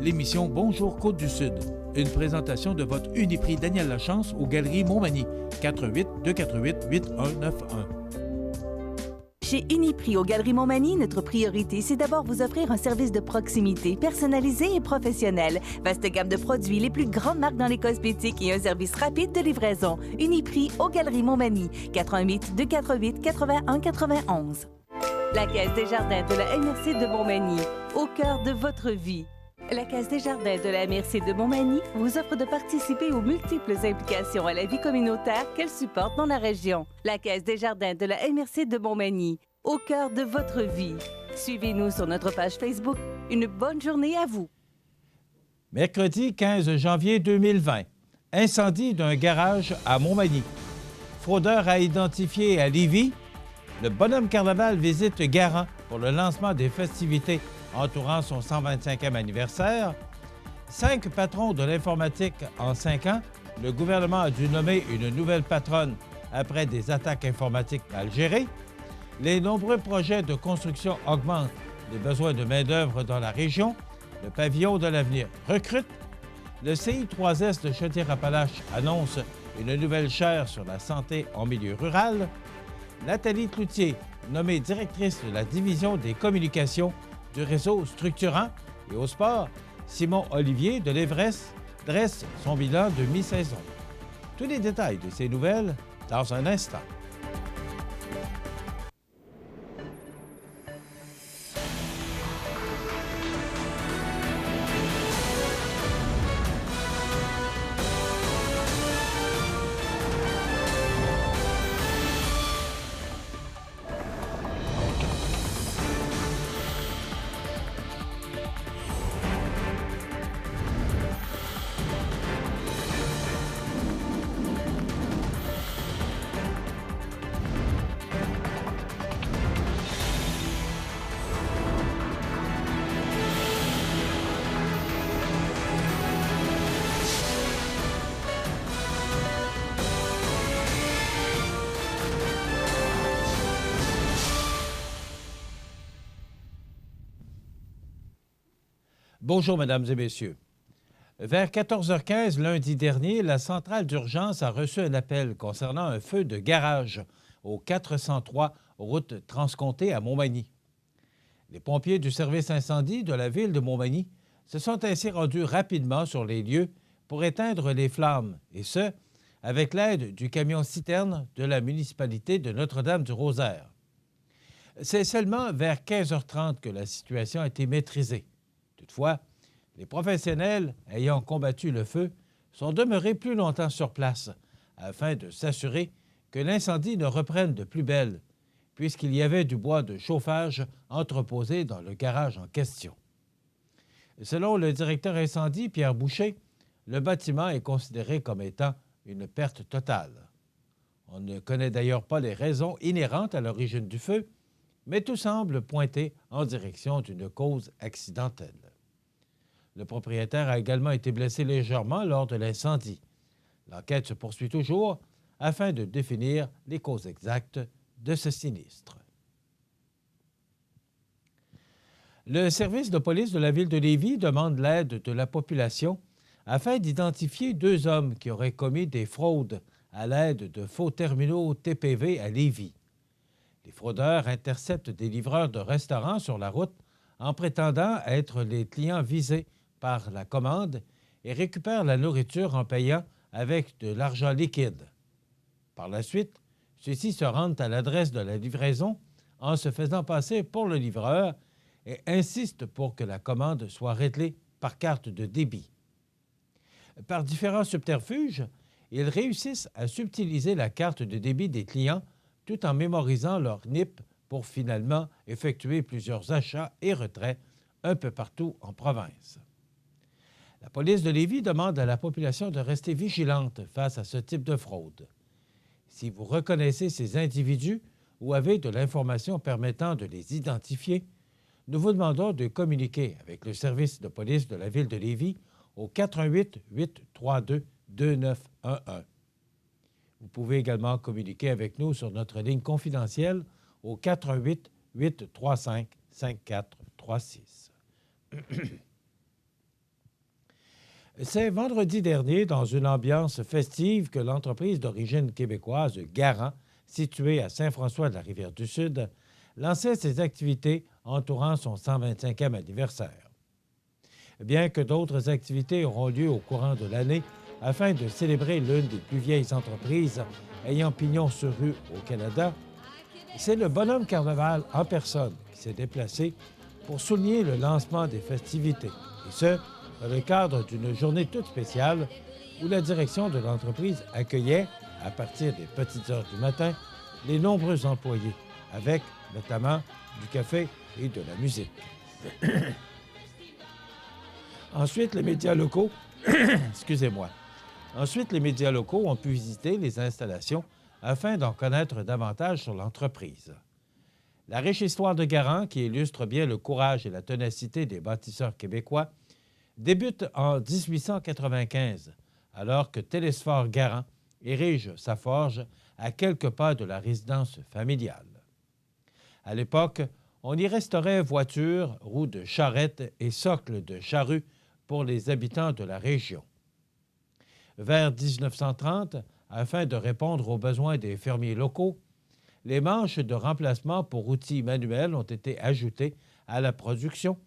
l'émission Bonjour Côte-du-Sud. Une présentation de votre Uniprix Daniel Lachance aux Galeries Montmagny. 418-248-8191. Chez Uniprix aux Galeries Montmagny, notre priorité, c'est d'abord vous offrir un service de proximité, personnalisé et professionnel. Vaste gamme de produits, les plus grandes marques dans les cosmétiques et un service rapide de livraison. Uniprix aux Galeries Montmagny. 418-248-8191. La Caisse des Jardins de la MRC de Montmagny, au cœur de votre vie. La Caisse des Jardins de la MRC de Montmagny vous offre de participer aux multiples implications à la vie communautaire qu'elle supporte dans la région. La Caisse des Jardins de la MRC de Montmagny, au cœur de votre vie. Suivez-nous sur notre page Facebook. Une bonne journée à vous. Mercredi 15 janvier 2020. Incendie d'un garage à Montmagny. Fraudeur à identifier à Lévis. Le bonhomme carnaval visite Garant pour le lancement des festivités entourant son 125e anniversaire. 5 patrons de l'informatique en 5 ans. Le gouvernement a dû nommer une nouvelle patronne après des attaques informatiques mal gérées. Les nombreux projets de construction augmentent les besoins de main-d'œuvre dans la région. Le pavillon de l'avenir recrute. Le CI3S de Chaudière-Appalaches annonce une nouvelle chaire sur la santé en milieu rural. Nathalie Cloutier, nommée directrice de la division des communications du réseau structurant. Et au sport, Simon Olivier de l'Everest dresse son bilan de mi-saison. Tous les détails de ces nouvelles dans un instant. Bonjour, Mesdames et Messieurs. Vers 14h15 lundi dernier, la centrale d'urgence a reçu un appel concernant un feu de garage au 403 route Transcomté à Montmagny. Les pompiers du service incendie de la ville de Montmagny se sont ainsi rendus rapidement sur les lieux pour éteindre les flammes, et ce, avec l'aide du camion-citerne de la municipalité de Notre-Dame-du-Rosaire. C'est seulement vers 15h30 que la situation a été maîtrisée. Toutefois, les professionnels ayant combattu le feu sont demeurés plus longtemps sur place afin de s'assurer que l'incendie ne reprenne de plus belle, puisqu'il y avait du bois de chauffage entreposé dans le garage en question. Selon le directeur incendie, Pierre Boucher, le bâtiment est considéré comme étant une perte totale. On ne connaît d'ailleurs pas les raisons inhérentes à l'origine du feu, mais tout semble pointer en direction d'une cause accidentelle. Le propriétaire a également été blessé légèrement lors de l'incendie. L'enquête se poursuit toujours afin de définir les causes exactes de ce sinistre. Le service de police de la ville de Lévis demande l'aide de la population afin d'identifier 2 hommes qui auraient commis des fraudes à l'aide de faux terminaux TPV à Lévis. Les fraudeurs interceptent des livreurs de restaurants sur la route en prétendant être les clients visés par la commande et récupèrent la nourriture en payant avec de l'argent liquide. Par la suite, ceux-ci se rendent à l'adresse de la livraison en se faisant passer pour le livreur et insistent pour que la commande soit réglée par carte de débit. Par différents subterfuges, ils réussissent à subtiliser la carte de débit des clients tout en mémorisant leur NIP pour finalement effectuer plusieurs achats et retraits un peu partout en province. La police de Lévis demande à la population de rester vigilante face à ce type de fraude. Si vous reconnaissez ces individus ou avez de l'information permettant de les identifier, nous vous demandons de communiquer avec le service de police de la ville de Lévis au 418-832-2911. Vous pouvez également communiquer avec nous sur notre ligne confidentielle au 418-835-5436. C'est vendredi dernier, dans une ambiance festive, que l'entreprise d'origine québécoise Garant, située à Saint-François-de-la-Rivière-du-Sud, lançait ses activités entourant son 125e anniversaire. Bien que d'autres activités auront lieu au courant de l'année afin de célébrer l'une des plus vieilles entreprises ayant pignon sur rue au Canada, c'est le bonhomme carnaval en personne qui s'est déplacé pour souligner le lancement des festivités, et ce, dans le cadre d'une journée toute spéciale où la direction de l'entreprise accueillait, à partir des petites heures du matin, les nombreux employés, avec notamment du café et de la musique. Ensuite, les médias locaux, Ensuite, les médias locaux ont pu visiter les installations afin d'en connaître davantage sur l'entreprise. La riche histoire de Garant, qui illustre bien le courage et la ténacité des bâtisseurs québécois, débute en 1895, alors que Télésphore Garant érige sa forge à quelques pas de la résidence familiale. À l'époque, on y restaurait voitures, roues de charrette et socles de charrues pour les habitants de la région. Vers 1930, afin de répondre aux besoins des fermiers locaux, les manches de remplacement pour outils manuels ont été ajoutées à la production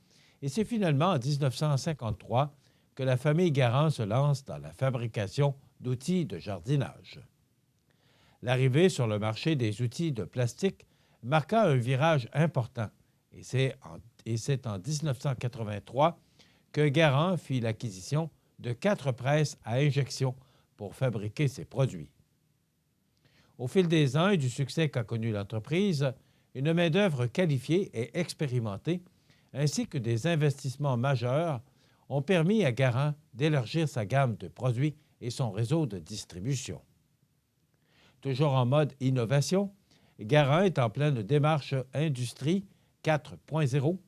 et c'est finalement en 1953 que la famille Garant se lance dans la fabrication d'outils de jardinage. L'arrivée sur le marché des outils de plastique marqua un virage important et c'est en 1983 que Garant fit l'acquisition de 4 presses à injection pour fabriquer ses produits. Au fil des ans et du succès qu'a connu l'entreprise, une main-d'œuvre qualifiée et expérimentée, ainsi que des investissements majeurs, ont permis à Garant d'élargir sa gamme de produits et son réseau de distribution. Toujours en mode innovation, Garant est en pleine démarche Industrie 4.0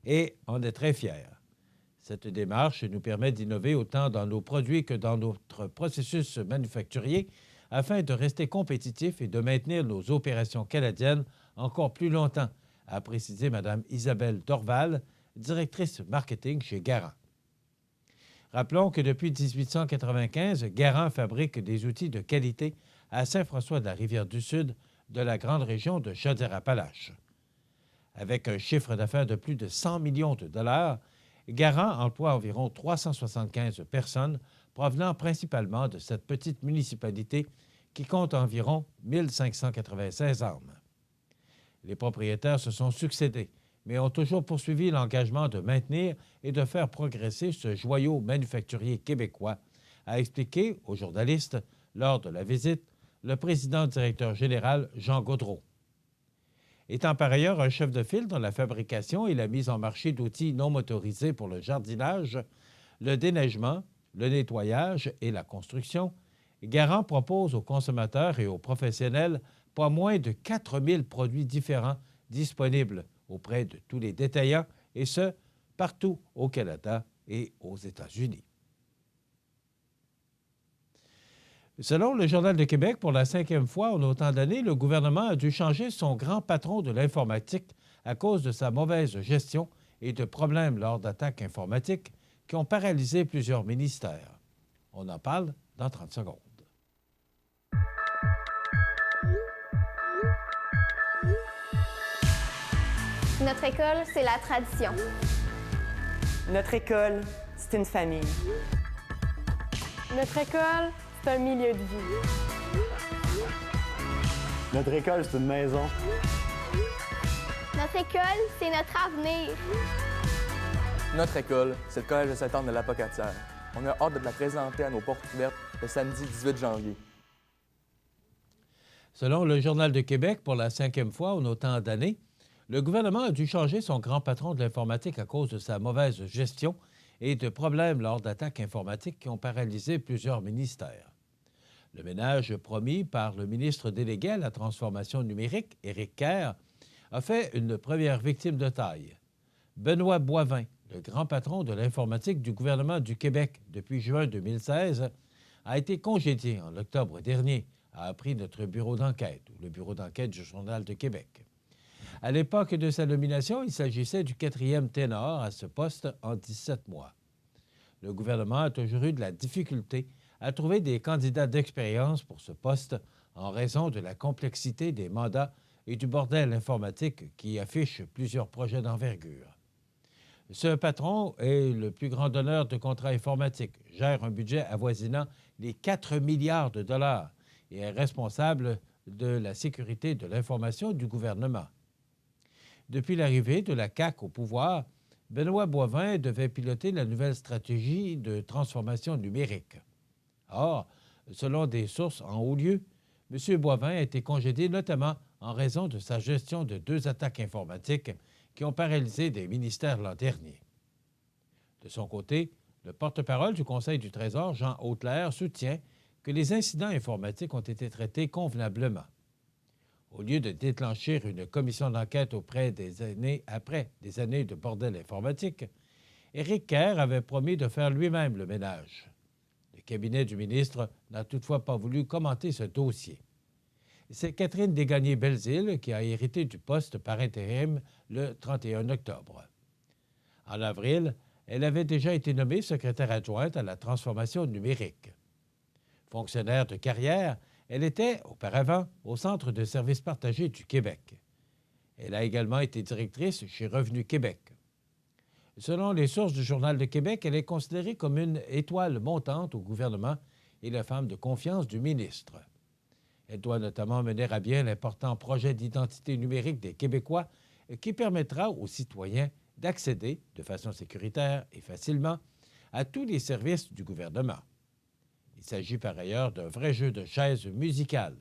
et en est très fier. Cette démarche nous permet d'innover autant dans nos produits que dans notre processus manufacturier afin de rester compétitifs et de maintenir nos opérations canadiennes encore plus longtemps, a précisé Mme Isabelle Dorval, directrice marketing chez Garant. Rappelons que depuis 1895, Garant fabrique des outils de qualité à Saint-François-de-la-Rivière-du-Sud de la grande région de Chaudière-Appalaches. Avec un chiffre d'affaires de plus de 100 millions de dollars, Garant emploie environ 375 personnes provenant principalement de cette petite municipalité qui compte environ 1596 âmes. Les propriétaires se sont succédés, mais ont toujours poursuivi l'engagement de maintenir et de faire progresser ce joyau manufacturier québécois, a expliqué aux journalistes, lors de la visite, le président-directeur général Jean Gaudreault. Étant par ailleurs un chef de file dans la fabrication et la mise en marché d'outils non motorisés pour le jardinage, le déneigement, le nettoyage et la construction, Garant propose aux consommateurs et aux professionnels pas moins de 4000 produits différents disponibles auprès de tous les détaillants, et ce, partout au Canada et aux États-Unis. Selon le Journal de Québec, pour la 5e fois en autant d'années, le gouvernement a dû changer son grand patron de l'informatique à cause de sa mauvaise gestion et de problèmes lors d'attaques informatiques qui ont paralysé plusieurs ministères. On en parle dans 30 secondes. Notre école, c'est la tradition. Notre école, c'est une famille. Notre école, c'est un milieu de vie. Notre école, c'est une maison. Notre école, c'est notre avenir. Notre école, c'est le Collège de Sainte-Anne de l'Apocatière. On a hâte de la présenter à nos portes ouvertes le samedi 18 janvier. Selon le Journal de Québec, pour la 5e fois en autant d'années, le gouvernement a dû changer son grand patron de l'informatique à cause de sa mauvaise gestion et de problèmes lors d'attaques informatiques qui ont paralysé plusieurs ministères. Le ménage promis par le ministre délégué à la transformation numérique, Éric Kerr, a fait une première victime de taille. Benoît Boivin, le grand patron de l'informatique du gouvernement du Québec depuis juin 2016, a été congédié en octobre dernier, a appris notre bureau d'enquête, ou le bureau d'enquête du Journal de Québec. À l'époque de sa nomination, il s'agissait du 4e ténor à ce poste en 17 mois. le gouvernement a toujours eu de la difficulté à trouver des candidats d'expérience pour ce poste en raison de la complexité des mandats et du bordel informatique qui affiche plusieurs projets d'envergure. Ce patron est le plus grand donneur de contrats informatiques, gère un budget avoisinant les 4 milliards de dollars et est responsable de la sécurité de l'information du gouvernement. Depuis l'arrivée de la CAQ au pouvoir, Benoît Boivin devait piloter la nouvelle stratégie de transformation numérique. Or, selon des sources en haut lieu, M. Boivin a été congédié notamment en raison de sa gestion de 2 attaques informatiques qui ont paralysé des ministères l'an dernier. De son côté, le porte-parole du Conseil du Trésor, Jean Hautelaire, soutient que les incidents informatiques ont été traités convenablement. Au lieu de déclencher une commission d'enquête après des années de bordel informatique, Éric Kerr avait promis de faire lui-même le ménage. Le cabinet du ministre n'a toutefois pas voulu commenter ce dossier. C'est Catherine Desgagnés-Belzile qui a hérité du poste par intérim le 31 octobre. En avril, elle avait déjà été nommée secrétaire adjointe à la transformation numérique. Fonctionnaire de carrière, elle était, auparavant, au Centre de services partagés du Québec. Elle a également été directrice chez Revenu Québec. Selon les sources du Journal de Québec, elle est considérée comme une étoile montante au gouvernement et la femme de confiance du ministre. Elle doit notamment mener à bien l'important projet d'identité numérique des Québécois qui permettra aux citoyens d'accéder de façon sécuritaire et facilement à tous les services du gouvernement. Il s'agit par ailleurs d'un vrai jeu de chaises musicales.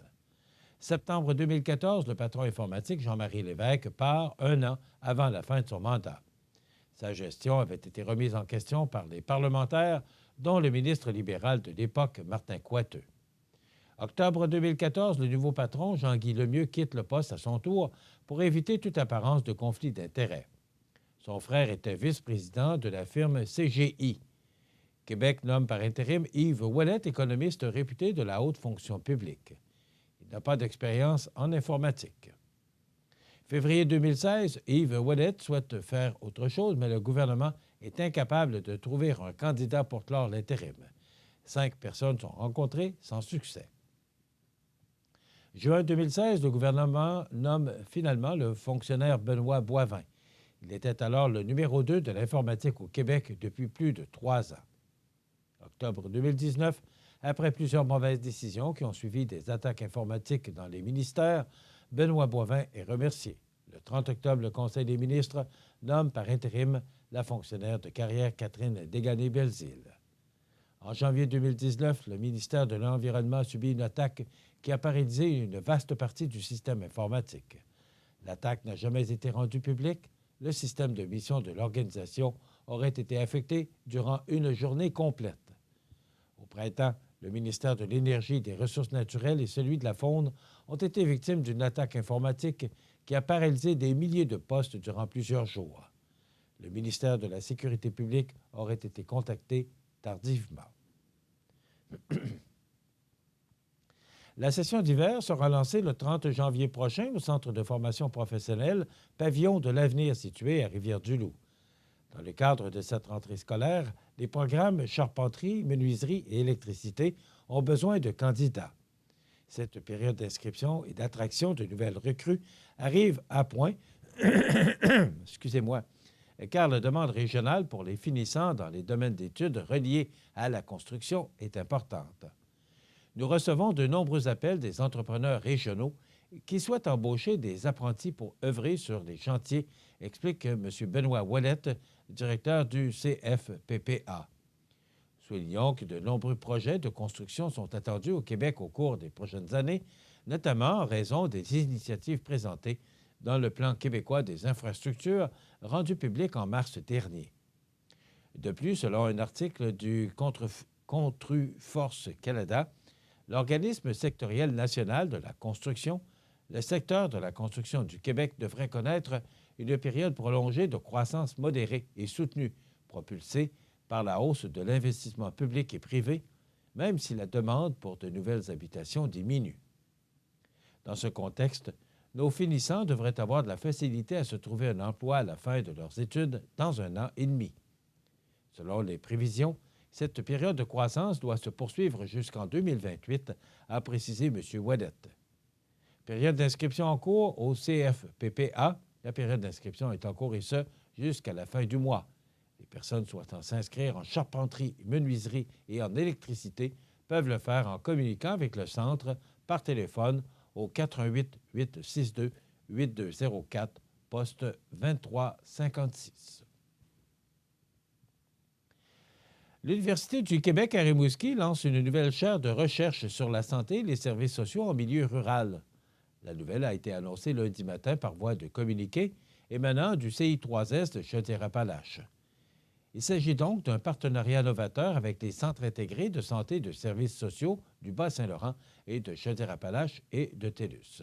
Septembre 2014, le patron informatique Jean-Marie Lévesque part 1 an avant la fin de son mandat. Sa gestion avait été remise en question par les parlementaires, dont le ministre libéral de l'époque, Martin Coiteux. Octobre 2014, le nouveau patron, Jean-Guy Lemieux, quitte le poste à son tour pour éviter toute apparence de conflit d'intérêts. Son frère était vice-président de la firme CGI. Québec nomme par intérim Yves Ouellet, économiste réputé de la haute fonction publique. Il n'a pas d'expérience en informatique. Février 2016, Yves Ouellet souhaite faire autre chose, mais le gouvernement est incapable de trouver un candidat pour clore l'intérim. 5 personnes sont rencontrées sans succès. Juin 2016, le gouvernement nomme finalement le fonctionnaire Benoît Boivin. Il était alors le numéro 2 de l'informatique au Québec depuis plus de 3 ans. Octobre 2019, après plusieurs mauvaises décisions qui ont suivi des attaques informatiques dans les ministères, Benoît Boivin est remercié. Le 30 octobre, le Conseil des ministres nomme par intérim la fonctionnaire de carrière Catherine Desgagnés-Belzile. En janvier 2019, le ministère de l'Environnement a subi une attaque qui a paralysé une vaste partie du système informatique. L'attaque n'a jamais été rendue publique. Le système de mission de l'organisation aurait été affecté durant une journée complète. Au printemps, le ministère de l'Énergie et des Ressources naturelles et celui de la Faune ont été victimes d'une attaque informatique qui a paralysé des milliers de postes durant plusieurs jours. Le ministère de la Sécurité publique aurait été contacté tardivement. La session d'hiver sera lancée le 30 janvier prochain au Centre de formation professionnelle Pavillon de l'avenir situé à Rivière-du-Loup. Dans le cadre de cette rentrée scolaire, les programmes charpenterie, menuiserie et électricité ont besoin de candidats. Cette période d'inscription et d'attraction de nouvelles recrues arrive à point, car la demande régionale pour les finissants dans les domaines d'études reliés à la construction est importante. Nous recevons de nombreux appels des entrepreneurs régionaux qui souhaitent embaucher des apprentis pour œuvrer sur les chantiers, explique M. Benoît Ouellet, directeur du CFPPA. Soulignons que de nombreux projets de construction sont attendus au Québec au cours des prochaines années, notamment en raison des initiatives présentées dans le plan québécois des infrastructures rendu public en mars dernier. De plus, selon un article du Contru-Force Canada, l'organisme sectoriel national de la construction, le secteur de la construction du Québec devrait connaître une période prolongée de croissance modérée et soutenue, propulsée par la hausse de l'investissement public et privé, même si la demande pour de nouvelles habitations diminue. Dans ce contexte, nos finissants devraient avoir de la facilité à se trouver un emploi à la fin de leurs études dans 1 an et demi. Selon les prévisions, Cette période de croissance doit se poursuivre jusqu'en 2028, a précisé M. Ouellette. Période d'inscription en cours au CFPPA. La période d'inscription est en cours et ce, jusqu'à la fin du mois. Les personnes souhaitant s'inscrire en charpenterie, menuiserie et en électricité peuvent le faire en communiquant avec le centre par téléphone au 418 862 8204, poste 2356. L'Université du Québec à Rimouski lance une nouvelle chaire de recherche sur la santé et les services sociaux en milieu rural. La nouvelle a été annoncée lundi matin par voie de communiqué émanant du CI3S de Chaudière-Appalaches. Il s'agit donc d'un partenariat novateur avec les centres intégrés de santé et de services sociaux du Bas-Saint-Laurent et de Chaudière-Appalaches et de TELUS.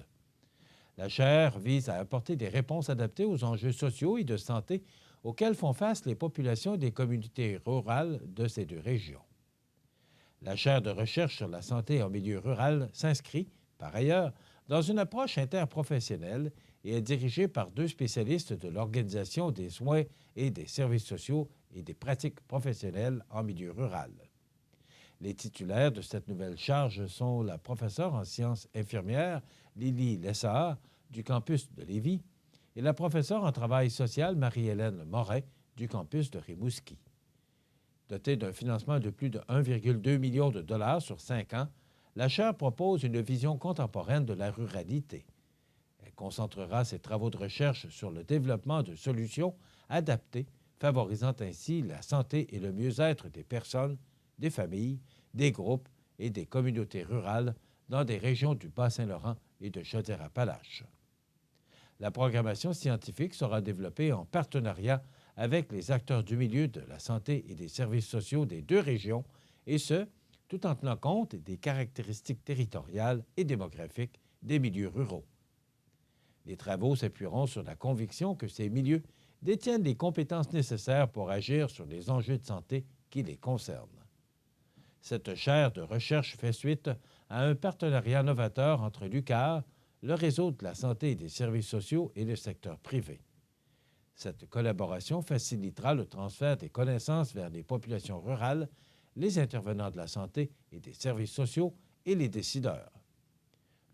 La chaire vise à apporter des réponses adaptées aux enjeux sociaux et de santé auxquels font face les populations des communautés rurales de ces deux régions. La chaire de recherche sur la santé en milieu rural s'inscrit, par ailleurs, dans une approche interprofessionnelle et est dirigée par deux spécialistes de l'organisation des soins et des services sociaux et des pratiques professionnelles en milieu rural. Les titulaires de cette nouvelle charge sont la professeure en sciences infirmières Lily Lessard du campus de Lévis et la professeure en travail social Marie-Hélène Moret du campus de Rimouski. Dotée d'un financement de plus de 1,2 million de dollars sur 5 ans, la chaire propose une vision contemporaine de la ruralité. Elle concentrera ses travaux de recherche sur le développement de solutions adaptées, favorisant ainsi la santé et le mieux-être des personnes, des familles, des groupes et des communautés rurales dans des régions du Bas-Saint-Laurent et de Chaudière-Appalaches. La programmation scientifique sera développée en partenariat avec les acteurs du milieu de la santé et des services sociaux des deux régions, et ce, tout en tenant compte des caractéristiques territoriales et démographiques des milieux ruraux. Les travaux s'appuieront sur la conviction que ces milieux détiennent les compétences nécessaires pour agir sur les enjeux de santé qui les concernent. Cette chaire de recherche fait suite à un partenariat novateur entre l'UQAR, le réseau de la santé et des services sociaux et le secteur privé. Cette collaboration facilitera le transfert des connaissances vers les populations rurales, les intervenants de la santé et des services sociaux et les décideurs.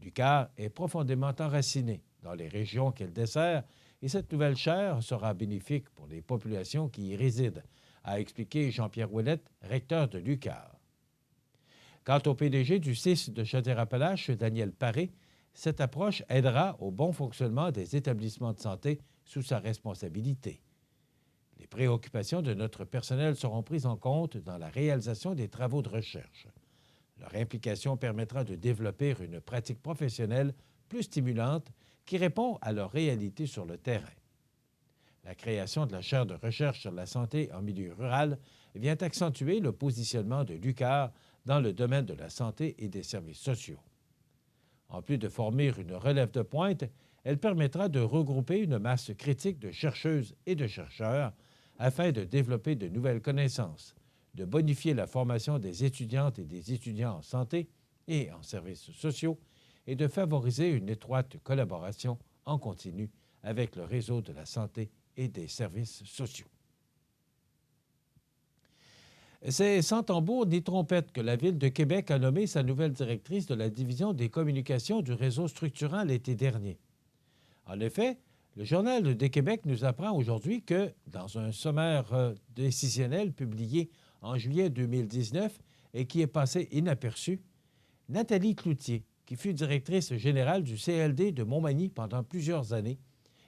L'UQAR est profondément enracinée dans les régions qu'elle dessert et cette nouvelle chaire sera bénéfique pour les populations qui y résident, a expliqué Jean-Pierre Ouellette, recteur de l'UQAR. Quant au PDG du CIS de Chaudière-Appalaches, Daniel Paré, cette approche aidera au bon fonctionnement des établissements de santé sous sa responsabilité. Les préoccupations de notre personnel seront prises en compte dans la réalisation des travaux de recherche. Leur implication permettra de développer une pratique professionnelle plus stimulante qui répond à leur réalité sur le terrain. La création de la chaire de recherche sur la santé en milieu rural vient accentuer le positionnement de l'UQAR dans le domaine de la santé et des services sociaux. En plus de former une relève de pointe, elle permettra de regrouper une masse critique de chercheuses et de chercheurs afin de développer de nouvelles connaissances, de bonifier la formation des étudiantes et des étudiants en santé et en services sociaux et de favoriser une étroite collaboration en continu avec le réseau de la santé et des services sociaux. C'est sans tambour ni trompette que la Ville de Québec a nommé sa nouvelle directrice de la division des communications du réseau structurant l'été dernier. En effet, le Journal de Québec nous apprend aujourd'hui que, dans un sommaire décisionnel publié en juillet 2019 et qui est passé inaperçu, Nathalie Cloutier, qui fut directrice générale du CLD de Montmagny pendant plusieurs années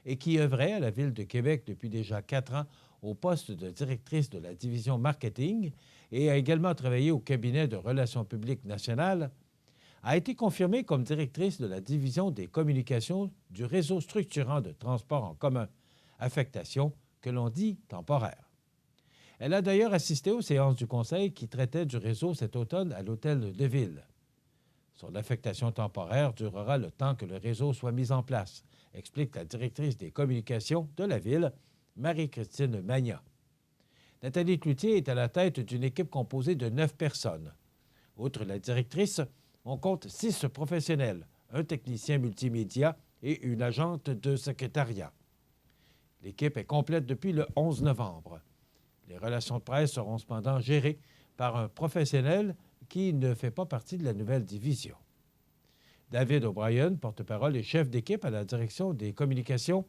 et qui œuvrait à la Ville de Québec depuis déjà 4 ans au poste de directrice de la division marketing et a également travaillé au cabinet de relations publiques nationales, a été confirmée comme directrice de la division des communications du réseau structurant de transport en commun, affectation que l'on dit temporaire. Elle a d'ailleurs assisté aux séances du Conseil qui traitaient du réseau cet automne à l'Hôtel de Ville. Son affectation temporaire durera le temps que le réseau soit mis en place, explique la directrice des communications de la Ville, Marie-Christine Magna. Nathalie Cloutier est à la tête d'une équipe composée de 9 personnes. Outre la directrice, on compte 6 professionnels, un technicien multimédia et une agente de secrétariat. L'équipe est complète depuis le 11 novembre. Les relations de presse seront cependant gérées par un professionnel qui ne fait pas partie de la nouvelle division. David O'Brien, porte-parole et chef d'équipe à la direction des communications,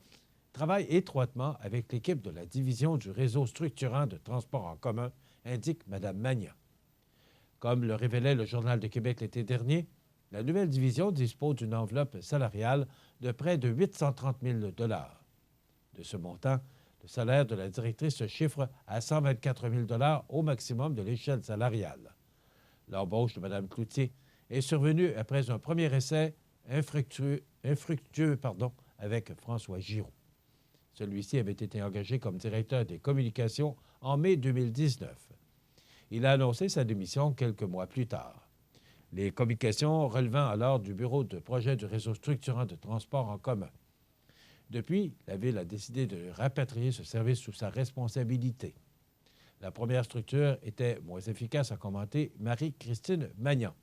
travaille étroitement avec l'équipe de la division du réseau structurant de transport en commun, indique Mme Magnan. Comme le révélait le Journal de Québec l'été dernier, la nouvelle division dispose d'une enveloppe salariale de près de 830 000 $. De ce montant, le salaire de la directrice se chiffre à 124 000 $ au maximum de l'échelle salariale. L'embauche de Mme Cloutier est survenue après un premier essai infructueux avec François Giroux. Celui-ci avait été engagé comme directeur des communications en mai 2019. Il a annoncé sa démission quelques mois plus tard. Les communications relevant alors du bureau de projet du réseau structurant de transport en commun. Depuis, la Ville a décidé de rapatrier ce service sous sa responsabilité. La première structure était moins efficace, a commenté Marie-Christine Magnan.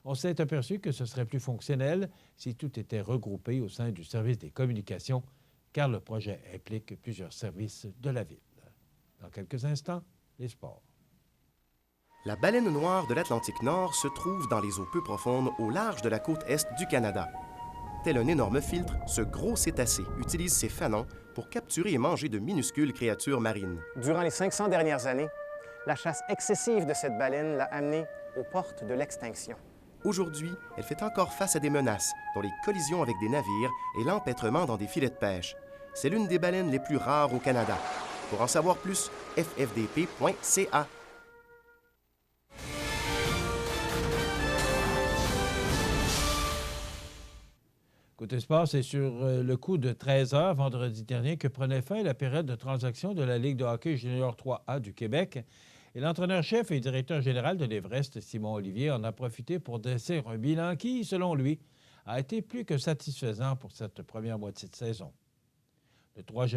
On s'est aperçu que ce serait plus fonctionnel si tout était regroupé au sein du service des communications, car le projet implique plusieurs services de la Ville. Dans quelques instants, les sports. La baleine noire de l'Atlantique Nord se trouve dans les eaux peu profondes au large de la côte est du Canada. Tel un énorme filtre, ce gros cétacé utilise ses fanons pour capturer et manger de minuscules créatures marines. Durant les 500 dernières années, la chasse excessive de cette baleine l'a amenée aux portes de l'extinction. Aujourd'hui, elle fait encore face à des menaces, dont les collisions avec des navires et l'empêtrement dans des filets de pêche. C'est l'une des baleines les plus rares au Canada. Pour en savoir plus, ffdp.ca. Côté sport, c'est sur le coup de 13 h vendredi dernier que prenait fin la période de transaction de la Ligue de hockey junior 3A du Québec. Et l'entraîneur-chef et directeur général de l'Everest, Simon Olivier, en a profité pour dresser un bilan qui, selon lui, a été plus que satisfaisant pour cette première moitié de saison. Le 3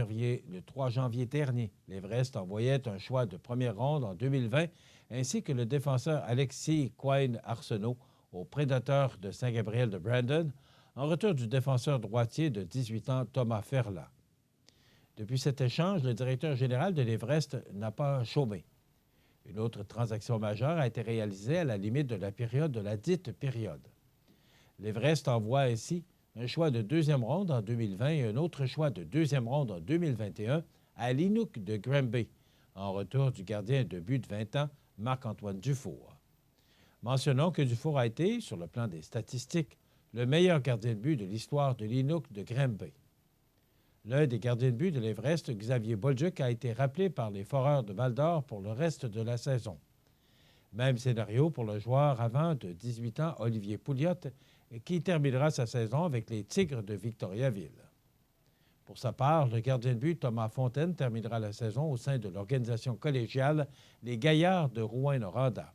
janvier dernier, l'Everest envoyait un choix de première ronde en 2020 ainsi que le défenseur Alexis Coyne-Arsenault aux Prédateurs de Saint-Gabriel de Brandon, en retour du défenseur droitier de 18 ans Thomas Ferland. Depuis cet échange, le directeur général de l'Everest n'a pas chômé. Une autre transaction majeure a été réalisée à la limite de la période de la dite période. L'Everest envoie ainsi un choix de deuxième ronde en 2020 et un autre choix de deuxième ronde en 2021 à l'Inuk de Granby, en retour du gardien de but de 20 ans, Marc-Antoine Dufour. Mentionnons que Dufour a été, sur le plan des statistiques, le meilleur gardien de but de l'histoire de l'Inuk de Granby. L'un des gardiens de but de l'Everest, Xavier Bolduc, a été rappelé par les Foreurs de Val-d'Or pour le reste de la saison. Même scénario pour le joueur avant de 18 ans, Olivier Pouliot, qui terminera sa saison avec les Tigres de Victoriaville. Pour sa part, le gardien de but Thomas Fontaine terminera la saison au sein de l'organisation collégiale Les Gaillards de Rouyn-Noranda.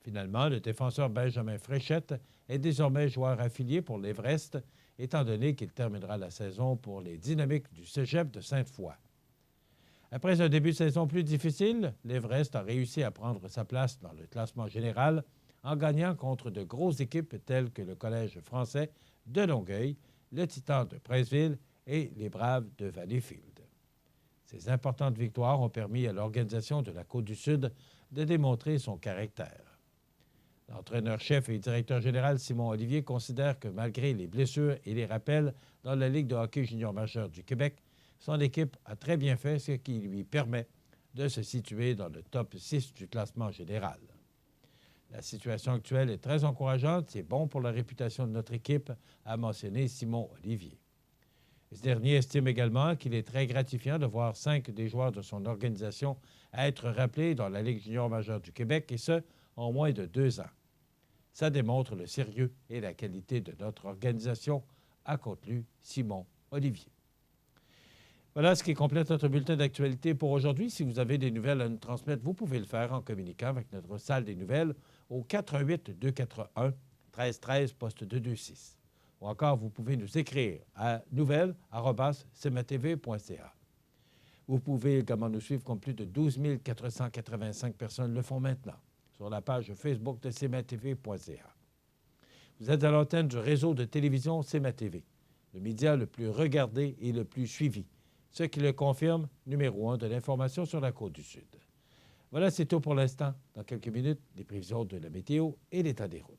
Finalement, le défenseur Benjamin Fréchette est désormais joueur affilié pour l'Everest, étant donné qu'il terminera la saison pour les Dynamiques du Cégep de Sainte-Foy. Après un début de saison plus difficile, l'Everest a réussi à prendre sa place dans le classement général en gagnant contre de grosses équipes telles que le Collège français de Longueuil, le Titan de Princeville et les Braves de Valleyfield. Ces importantes victoires ont permis à l'organisation de la Côte-du-Sud de démontrer son caractère. L'entraîneur-chef et directeur général Simon Olivier considère que malgré les blessures et les rappels dans la Ligue de hockey junior majeur du Québec, son équipe a très bien fait, ce qui lui permet de se situer dans le top 6 du classement général. La situation actuelle est très encourageante, c'est bon pour la réputation de notre équipe, a mentionné Simon Olivier. Ce dernier estime également qu'il est très gratifiant de voir 5 des joueurs de son organisation être rappelés dans la Ligue junior majeure du Québec, et ce, en moins de 2 ans. Ça démontre le sérieux et la qualité de notre organisation, a conclu Simon Olivier. Voilà ce qui complète notre bulletin d'actualité pour aujourd'hui. Si vous avez des nouvelles à nous transmettre, vous pouvez le faire en communiquant avec notre salle des nouvelles au 418-241-1313, poste 226. Ou encore, vous pouvez nous écrire à nouvelles@cmatv.ca. Vous pouvez également nous suivre comme plus de 12 485 personnes le font maintenant sur la page Facebook de cmatv.ca. Vous êtes à l'antenne du réseau de télévision CMA-TV, le média le plus regardé et le plus suivi, ce qui le confirme, numéro 1 de l'information sur la Côte-du-Sud. Voilà, c'est tout pour l'instant. Dans quelques minutes, les prévisions de la météo et l'état des routes.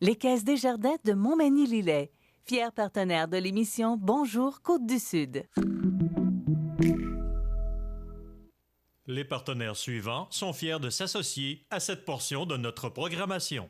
Les Caisses Desjardins de Montmagny-Lillet, fiers partenaires de l'émission Bonjour Côte-du-Sud. Les partenaires suivants sont fiers de s'associer à cette portion de notre programmation.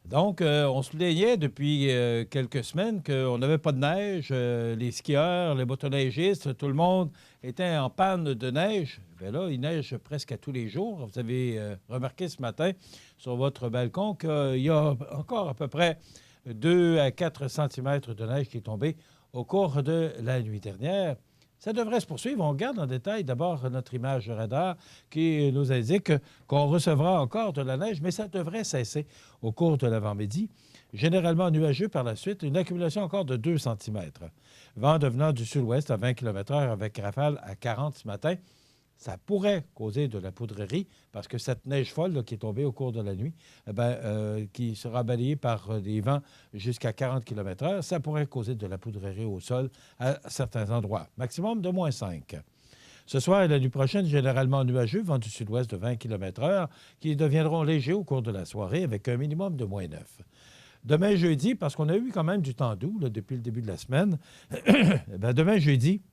Donc, on se plaignait depuis quelques semaines qu'on n'avait pas de neige. Les skieurs, les motoneigistes, tout le monde était en panne de neige. Bien là, il neige presque à tous les jours. Vous avez remarqué ce matin sur votre balcon qu'il y a encore à peu près 2 à 4 cm de neige qui est tombée au cours de la nuit dernière. Ça devrait se poursuivre. On regarde en détail d'abord notre image de radar qui nous indique qu'on recevra encore de la neige, mais ça devrait cesser au cours de l'avant-midi. Généralement nuageux par la suite, une accumulation encore de 2 cm. Vent devenant du sud-ouest à 20 km/h avec rafale à 40 ce matin. Ça pourrait causer de la poudrerie parce que cette neige folle là, qui est tombée au cours de la nuit, qui sera balayée par des vents jusqu'à 40 km/h, ça pourrait causer de la poudrerie au sol à certains endroits. Maximum de moins 5. Ce soir et la nuit prochaine, généralement nuageux, vent du sud-ouest de 20 km/h, qui deviendront légers au cours de la soirée avec un minimum de moins 9. Demain jeudi, parce qu'on a eu quand même du temps doux là, depuis le début de la semaine, demain jeudi,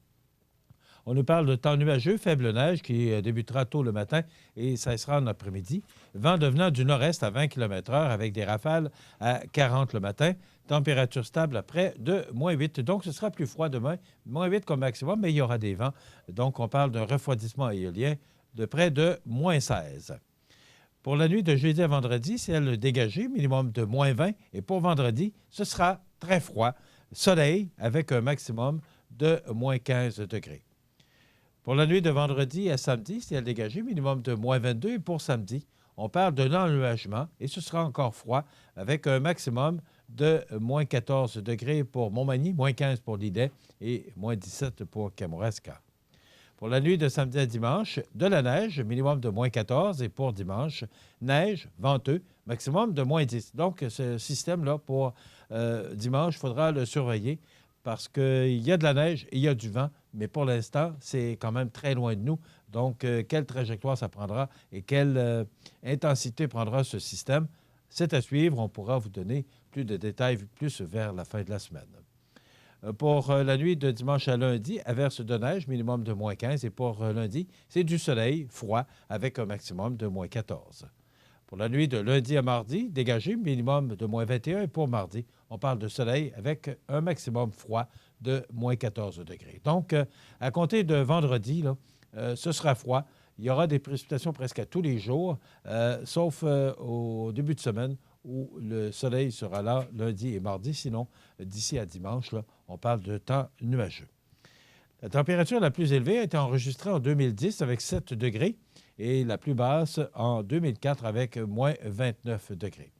on nous parle de temps nuageux, faible neige qui débutera tôt le matin et cessera en après-midi. Vent devenant du nord-est à 20 km/h avec des rafales à 40 le matin. Température stable à près de moins 8. Donc, ce sera plus froid demain. Moins 8 comme maximum, mais il y aura des vents. Donc, on parle d'un refroidissement éolien de près de moins 16. Pour la nuit de jeudi à vendredi, ciel dégagé, minimum de moins 20. Et pour vendredi, ce sera très froid. Soleil avec un maximum de moins 15 degrés. Pour la nuit de vendredi à samedi, ciel dégagé, minimum de moins 22. Et pour samedi, on parle d'un ennuagement et ce sera encore froid avec un maximum de moins 14 degrés pour Montmagny, moins 15 pour Lillet et moins 17 pour Kamouraska. Pour la nuit de samedi à dimanche, de la neige, minimum de moins 14. Et pour dimanche, neige, venteux, maximum de moins 10. Donc, ce système-là, pour dimanche, il faudra le surveiller parce qu'il y a de la neige et il y a du vent. Mais pour l'instant, c'est quand même très loin de nous. Donc, quelle trajectoire ça prendra et quelle intensité prendra ce système? C'est à suivre. On pourra vous donner plus de détails plus vers la fin de la semaine. Pour la nuit de dimanche à lundi, averse de neige, minimum de moins 15. Et pour lundi, c'est du soleil, froid, avec un maximum de moins 14. Pour la nuit de lundi à mardi, dégagé, minimum de moins 21. Et pour mardi, on parle de soleil avec un maximum froid de moins 14 degrés. Donc, à compter de vendredi, là, ce sera froid. Il y aura des précipitations presque à tous les jours, sauf au début de semaine où le soleil sera là lundi et mardi. Sinon, d'ici à dimanche, là, on parle de temps nuageux. La température la plus élevée a été enregistrée en 2010 avec 7 degrés et la plus basse en 2004 avec moins 29 degrés.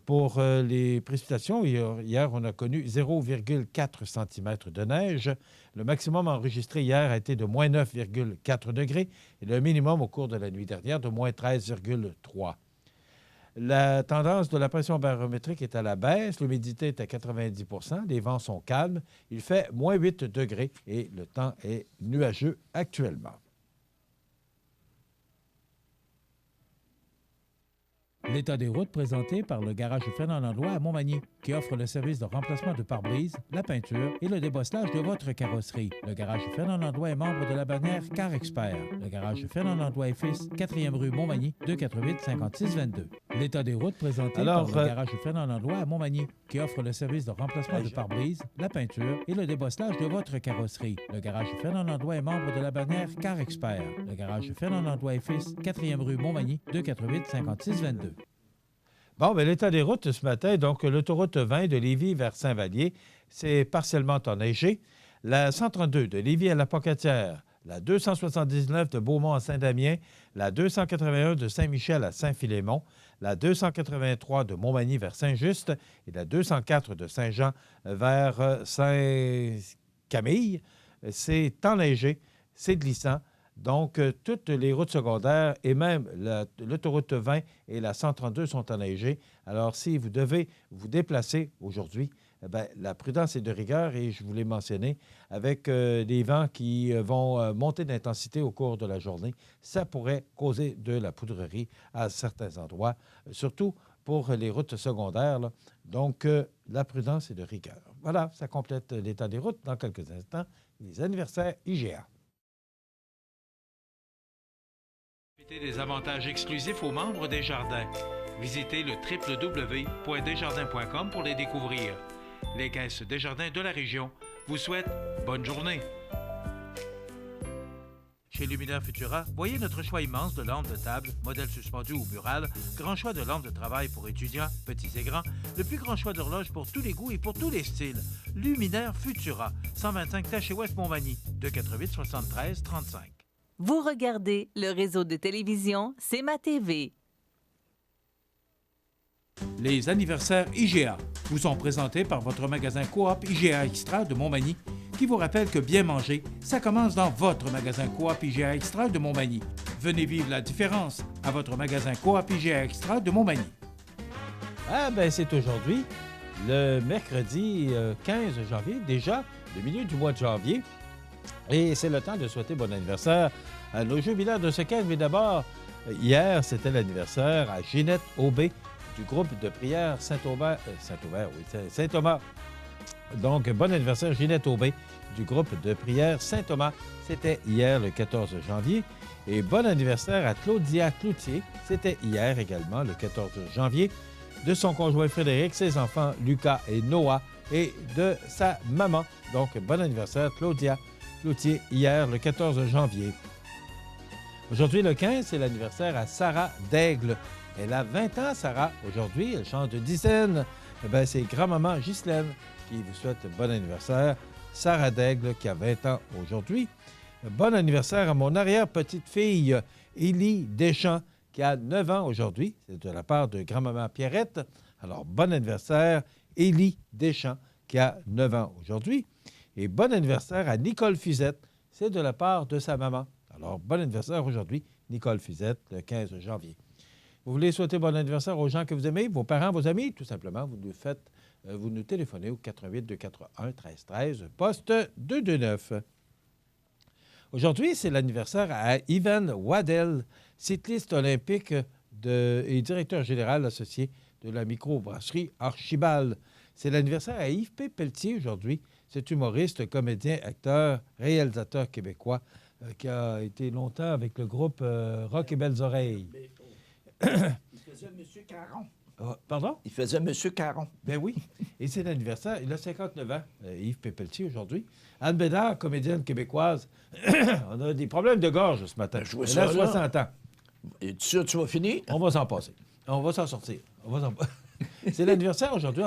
Pour les précipitations, hier, on a connu 0,4 cm de neige. Le maximum enregistré hier a été de moins 9,4 degrés et le minimum au cours de la nuit dernière de moins 13,3. La tendance de la pression barométrique est à la baisse. L'humidité est à 90 %. Les vents sont calmes. Il fait moins 8 degrés et le temps est nuageux actuellement. L'état des routes présenté par le garage Fernand Landlois à Montmagny, qui offre le service de remplacement de pare-brise, la peinture et le débosselage de votre carrosserie. Le garage Fernand Landlois est membre de la bannière Car Expert. Le garage Fernand Landlois et Fils, 4e rue Montmagny, 248-5622. L'état des routes présenté par le garage Fernand Landlois à Montmagny, qui offre le service de remplacement de pare-brise, la peinture et le débosselage de votre carrosserie. Le garage Fernand Landlois est membre de la bannière Car Expert. Le garage Fernand Landlois et Fils, 4e rue Montmagny, 248-5622. Bon, bien, l'état des routes ce matin, donc l'autoroute 20 de Lévis vers Saint-Vallier, c'est partiellement enneigé. La 132 de Lévis à la Pocatière, la 279 de Beaumont à Saint-Damien, la 281 de Saint-Michel à Saint-Philémon, la 283 de Montmagny vers Saint-Just et la 204 de Saint-Jean vers Saint-Camille. C'est enneigé, c'est glissant. Donc, toutes les routes secondaires et même l'autoroute 20 et la 132 sont enneigées. Alors, si vous devez vous déplacer aujourd'hui, la prudence est de rigueur et je vous l'ai mentionné, avec des vents qui vont monter d'intensité au cours de la journée, ça pourrait causer de la poudrerie à certains endroits, surtout pour les routes secondaires, là. Donc, la prudence est de rigueur. Voilà, ça complète l'état des routes. Dans quelques instants, les anniversaires IGA. Profitez des avantages exclusifs aux membres des Jardins. Visitez le www.desjardins.com pour les découvrir. Les caisses Desjardins de la région vous souhaitent bonne journée. Chez Luminaire Futura, voyez notre choix immense de lampes de table, modèles suspendus ou murales, grand choix de lampes de travail pour étudiants, petits et grands, le plus grand choix d'horloges pour tous les goûts et pour tous les styles. Luminaire Futura, 125 Taché Ouest Montmagny, 248-73-35. Vous regardez le réseau de télévision C'est ma TV. Les anniversaires IGA vous sont présentés par votre magasin Coop IGA Extra de Montmagny, qui vous rappelle que bien manger, ça commence dans votre magasin Coop IGA Extra de Montmagny. Venez vivre la différence à votre magasin Coop IGA Extra de Montmagny. Ah ben c'est aujourd'hui, le mercredi 15 janvier, déjà le milieu du mois de janvier. Et c'est le temps de souhaiter bon anniversaire à nos jubilaires de ce 15. Mais d'abord, hier, c'était l'anniversaire à Ginette Aubé du groupe de prière Saint-Thomas. Donc, bon anniversaire, Ginette Aubé du groupe de prière Saint-Thomas. C'était hier, le 14 janvier. Et bon anniversaire à Claudia Cloutier. C'était hier également, le 14 janvier, de son conjoint Frédéric, ses enfants Lucas et Noah et de sa maman. Donc, bon anniversaire, Claudia Cloutier, hier, le 14 janvier. Aujourd'hui, le 15, c'est l'anniversaire à Sarah Daigle. Elle a 20 ans, Sarah. Aujourd'hui, elle chante dizaine. C'est grand-maman Ghislaine qui vous souhaite bon anniversaire. Sarah Daigle, qui a 20 ans aujourd'hui. Bon anniversaire à mon arrière-petite-fille, Élie Deschamps, qui a 9 ans aujourd'hui. C'est de la part de grand-maman Pierrette. Alors, bon anniversaire, Élie Deschamps, qui a 9 ans aujourd'hui. Et bon anniversaire à Nicole Fusette. C'est de la part de sa maman. Alors, bon anniversaire aujourd'hui, Nicole Fusette, le 15 janvier. Vous voulez souhaiter bon anniversaire aux gens que vous aimez, vos parents, vos amis? Tout simplement, vous nous téléphonez au 88-241-1313, poste 229. Aujourd'hui, c'est l'anniversaire à Ivan Waddell, cycliste olympique et directeur général associé de la microbrasserie Archibald. C'est l'anniversaire à Yves P. Pelletier aujourd'hui. C'est humoriste, comédien, acteur, réalisateur québécois qui a été longtemps avec le groupe Rock et Belles Oreilles. Il faisait M. Caron. Pardon? Il faisait M. Caron. Ben oui. Et c'est l'anniversaire. Il a 59 ans, Yves P. Pelletier, aujourd'hui. Anne Bédard, comédienne québécoise. On a des problèmes de gorge ce matin. Je vois Elle a ça, 60 ans. Et tu sûr, tu vas finir? On va s'en passer. On va s'en sortir. C'est l'anniversaire aujourd'hui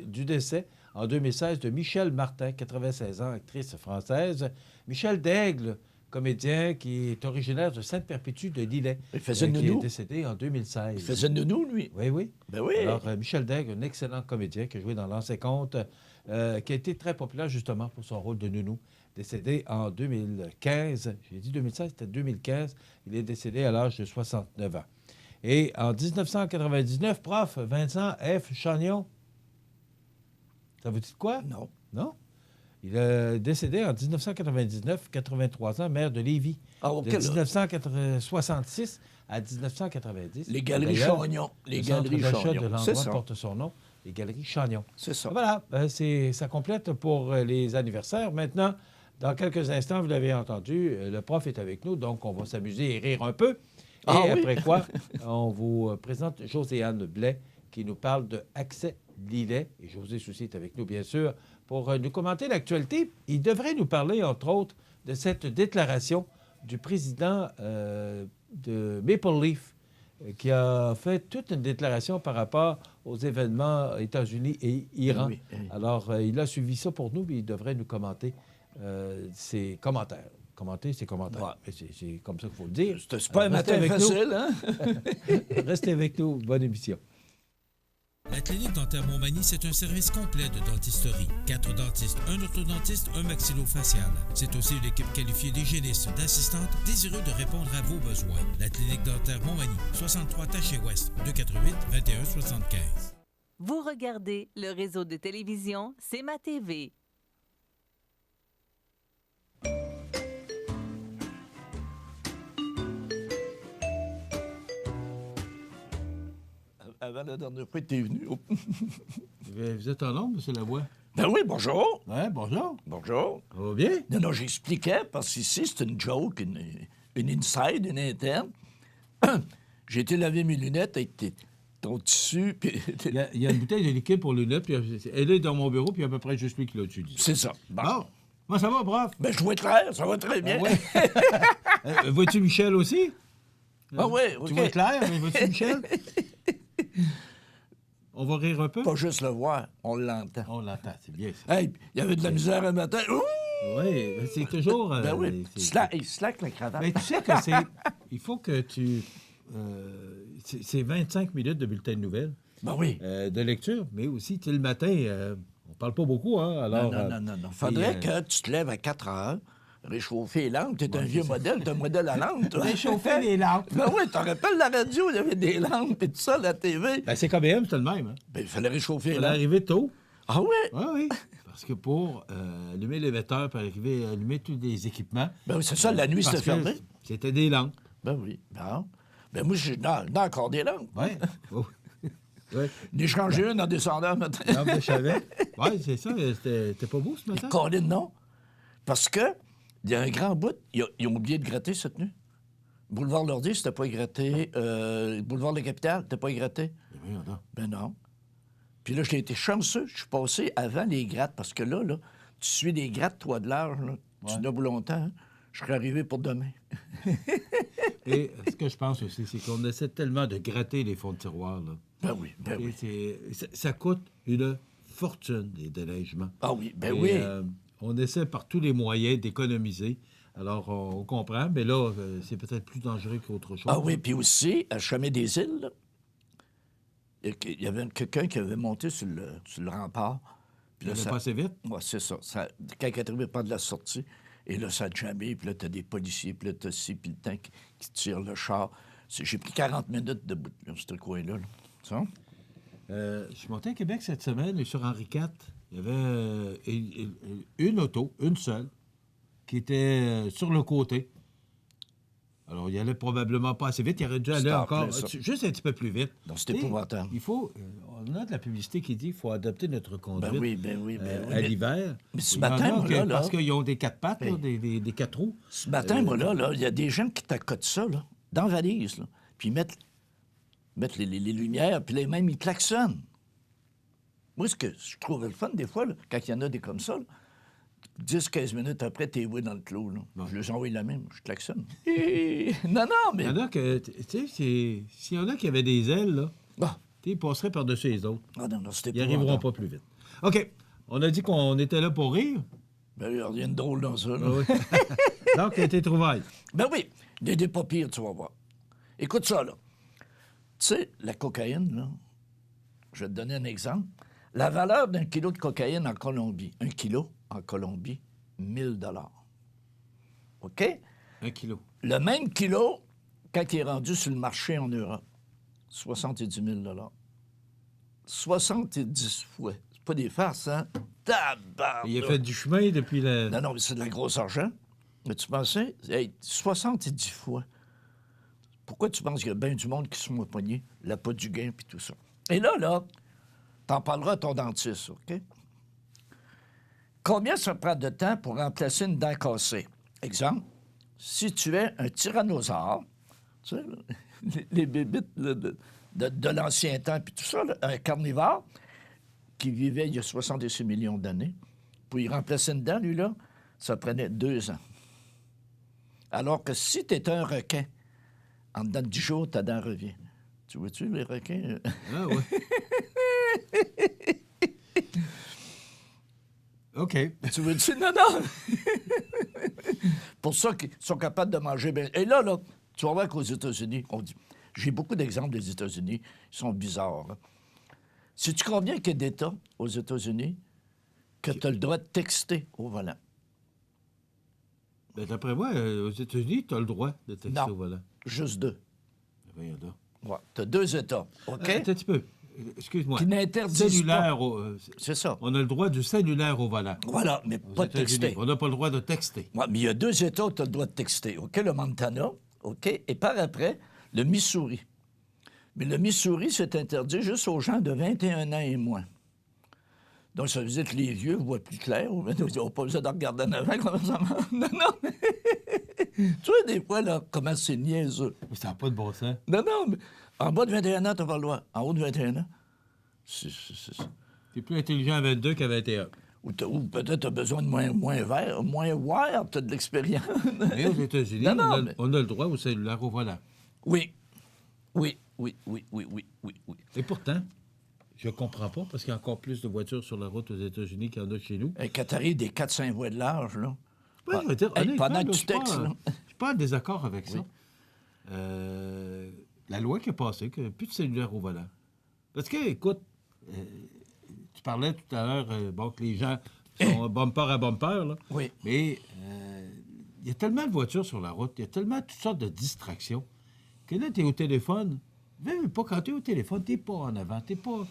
du décès en 2016 de Michel Martin, 96 ans, actrice française. Michel Daigle, comédien qui est originaire de Sainte-Perpétue de Lillet. Il faisait qui nounou. est décédé en 2016. Il faisait nounou, lui. Oui, oui. Ben oui. Alors, Michel Daigle, un excellent comédien qui a joué dans L'Ancien Comte, qui a été très populaire justement pour son rôle de nounou. Décédé en 2015. J'ai dit 2016, c'était 2015. Il est décédé à l'âge de 69 ans. Et en 1999, prof, Vincent F. Chagnon. Ça vous dit de quoi? Non. Non? Il est décédé en 1999, 83 ans, maire de Lévis. Ah, OK, de là. 1966 à 1990. Les Galeries D'ailleurs, Chagnon. Les le centre Galeries d'achat Chagnon. de C'est l'endroit ça. porte son nom, les Galeries Chagnon. C'est ça. Voilà, ça complète pour les anniversaires. Maintenant, dans quelques instants, vous l'avez entendu, le prof est avec nous, donc on va s'amuser et rire un peu. Et Ah oui? après quoi, on vous présente Josiane Blais qui nous parle de Accès Lillet. Et José Soucy est avec nous, bien sûr, pour nous commenter l'actualité. Il devrait nous parler, entre autres, de cette déclaration du président de Maple Leaf qui a fait toute une déclaration par rapport aux événements États-Unis et Iran. Oui, oui. Alors, il a suivi ça pour nous, mais il devrait nous commenter ses commentaires. Commenter ses commentaires. Ouais. C'est comme ça qu'il faut le dire. C'est pas un Restez matin avec facile, hein? nous. Restez avec nous. Bonne émission. La Clinique Dentaire Montmagny, c'est un service complet de dentisterie. 4 dentistes, un orthodontiste, un maxillofacial. C'est aussi une équipe qualifiée d'hygiénistes, d'assistantes, désireux de répondre à vos besoins. La Clinique Dentaire Montmagny, 63 Taché-Ouest, 248-2175. Vous regardez le réseau de télévision C'est ma TV. Avant la dernière fois que tu es venu. Oh. Vous êtes en nombre, M. Lavoie? Ben oui, bonjour. Oui, bonjour. Bonjour. Ça va bien? Non, j'expliquais, parce qu'ici, c'est une joke, une inside, une interne. J'ai été laver mes lunettes avec ton tissu, puis... Il y a une bouteille de liquide pour lunettes, puis elle est dans mon bureau, puis à peu près juste lui qui l'a utilisé. C'est ça. Bon. Moi, ça va, prof? Ben, je vois clair, ça va très bien. Ah ouais. Vois-tu Michel aussi? Ah oui, OK. Tu vois clair, mais vois-tu Michel? On va rire un peu? Pas juste le voir, on l'entend. On l'entend, c'est bien ça. Hey, il y avait de la misère un matin. Ouh! Oui, c'est toujours... Ben oui, il slack la cravate. Mais tu sais que c'est... Il faut que tu... c'est 25 minutes de bulletin de nouvelles. Ben oui. De lecture, mais aussi, tu sais, le matin, on parle pas beaucoup, hein, alors... Non. Faudrait que tu te lèves à 4 heures, réchauffer les lampes. T'es un vieux modèle, t'es un modèle à lampe, toi. Réchauffer les lampes. Ben oui, t'en rappelles la radio, il y avait des lampes et tout ça, la TV. Ben, c'est KBM, c'était le même, hein. Ben, il fallait réchauffer les Il fallait lampes. arriver tôt. Ah oui? Oui. Parce que pour allumer l'émetteur, pour arriver à allumer tous les équipements... Ben oui, c'est ça, la nuit, c'était fermé. C'était des lampes. Ben oui. Ben moi, j'ai encore des lampes. Oui. Ouais. J'ai changé une en descendant le matin. Non, mais je savais. Oui, c'est ça. C'était pas beau ce matin? Colin, non. Parce que, il y a un grand bout, ils ont oublié de gratter cette nuit. Boulevard Lordier, c'était pas gratté. Boulevard de la Capitale, c'était pas gratté. Ben non. Puis là, j'ai été chanceux. Je suis passé avant les grattes, parce que là, tu suis des grattes, toi, de large, là. Tu n'as pas longtemps, hein? Je serais arrivé pour demain. Et ce que je pense aussi, c'est qu'on essaie tellement de gratter les fonds de tiroir, là. Ben oui. Ça coûte une fortune, les délègements. Ah oui, oui. On essaie par tous les moyens d'économiser. Alors, on comprend, mais là, c'est peut-être plus dangereux qu'autre chose. Ah oui, puis aussi, à Chemin-des-Îles, là, il y avait quelqu'un qui avait monté sur le rempart. Puis là, ça passait vite? Oui, c'est ça. Quand il n'arrivait pas de la sortie, et là, ça a jammé, puis là, t'as des policiers, puis là, t'as ci, puis le tank qui tire le char. J'ai pris 40 minutes de bout de ce coin-là. Ça? Je suis monté à Québec cette semaine, et sur Henri IV, il y avait une auto, une seule, qui était sur le côté. Alors, il allait probablement pas assez vite. Il aurait dû aller encore juste un petit peu plus vite. Donc, c'était épouvantable. Il faut... on a de la publicité qui dit qu'il faut adopter notre conduite à l'hiver. Mais ce matin, parce qu'ils ont des quatre pattes, là, des quatre roues. Ce matin, il y a des gens qui t'accotent ça, là, dans la valise, là, puis ils mettent les lumières, puis les mêmes, ils klaxonnent. Moi, ce que je trouvais le fun, des fois, là, quand il y en a des comme ça, 10-15 minutes après, t'es dans le clos. Là. Non. Je les envoie la même, je klaxonne. Non, mais... Il y en a que, tu sais, s'il y en a qui avaient des ailes, là, ils passeraient par-dessus les autres. Ah non, c'était ils n'arriveront pas plus vite. OK. On a dit qu'on était là pour rire. Ben, il y a rien de drôle dans ça. Là. Oui. Donc, tes trouvailles. Ben oui, des pas pires, tu vas voir. Écoute ça, là. Tu sais, la cocaïne, là, je vais te donner un exemple. La valeur d'un kilo de cocaïne en Colombie, 1 kilo en Colombie, 1 000 $. OK? 1 kilo. Le même kilo, quand il est rendu sur le marché en Europe, 70 000 70 fois. C'est pas des farces, hein? Tabarnak! Il a fait du chemin depuis la... Non, mais c'est de la grosse argent. Mais tu pensais? Hey, 70 fois. Pourquoi tu penses qu'il y a bien du monde qui se sont pognés? La pas du gain puis tout ça. Et là, t'en parleras à ton dentiste, OK? Combien ça prend de temps pour remplacer une dent cassée? Exemple, si tu es un tyrannosaure, tu sais, les bébites de l'ancien temps, puis tout ça, là, un carnivore qui vivait il y a 66 millions d'années, pour y remplacer une dent, lui, là, ça prenait 2 ans. Alors que si tu es un requin, en dedans de 10 jours, ta dent revient. Tu vois-tu, les requins? Ah oui. OK. Tu veux-tu? Non. Pour ça qu'ils sont capables de manger bien. Et là, tu vas voir qu'aux États-Unis, on dit... J'ai beaucoup d'exemples des États-Unis. Ils sont bizarres. Hein? Si tu conviens qu'il y a d'États aux États-Unis que tu as le droit de texter au volant. Ben, d'après moi, aux États-Unis, tu as le droit de texter au volant. Juste 2. Voyons donc. Ouais. Tu as 2 États. OK? Attends un petit peu. Excuse-moi. Qui n'interdisent cellulaire pas. C'est ça. On a le droit du cellulaire au volant. Voilà, mais pas de texter. On n'a pas le droit de texter. Ouais, mais il y a 2 États où tu as le droit de texter. OK? Le Montana, OK? Et par après, le Missouri. Mais le Missouri, c'est interdit juste aux gens de 21 ans et moins. Donc, ça veut dire que les vieux voient plus clair. Ils n'ont pas besoin de regarder en avant comment ça marche. Non. Tu vois, des fois, là, comment c'est niaiseux. Mais ça n'a pas de bon sens. Non, mais en bas de 21 ans, tu n'as pas le droit. En haut de 21 ans, c'est ça. Tu es plus intelligent à 22 qu'à 21. Ou peut-être tu as besoin de moins vert, moins wired, tu as de l'expérience. Mais aux États-Unis, on a le droit au cellulaire au volant. Oui. Et pourtant, je comprends pas, parce qu'il y a encore plus de voitures sur la route aux États-Unis qu'il y en a chez nous. Et quand tu arrives des 4-5 voies de large, là... Oui, je veux dire, pendant que là, tu textes, là... Je suis pas en désaccord avec ça. La loi qui est passée, qu'il n'y a plus de cellulaire au volant. Parce que, écoute, tu parlais tout à l'heure, que les gens sont bumper à bumper, là. Oui. Mais il y a tellement de voitures sur la route, il y a tellement toutes sortes de distractions, que là, tu es au téléphone. Même pas quand tu es au téléphone, tu n'es pas en avant, tu n'es pas...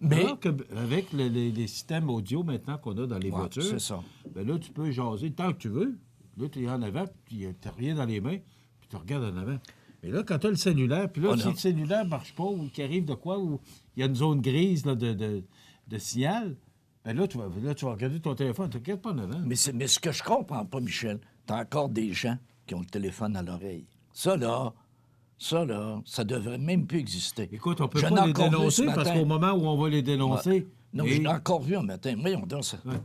Mais... Alors qu'avec les systèmes audio maintenant qu'on a dans les voitures, c'est ça. Ben là, tu peux jaser tant que tu veux. Là, tu es en avant, puis tu n'as rien dans les mains, puis tu regardes en avant. Mais là, quand tu as le cellulaire, puis là, si le cellulaire ne marche pas, ou qu'il arrive de quoi, ou il y a une zone grise là, de signal, ben là, tu vas regarder ton téléphone, tu ne regardes pas en avant. Mais ce que je comprends pas, Michel, tu as encore des gens qui ont le téléphone à l'oreille. Ça, ça devrait même plus exister. Écoute, on peut pas les dénoncer parce qu'au moment où on va les dénoncer... Non, mais je l'ai encore vu un matin. Voyons donc ça. Ouais.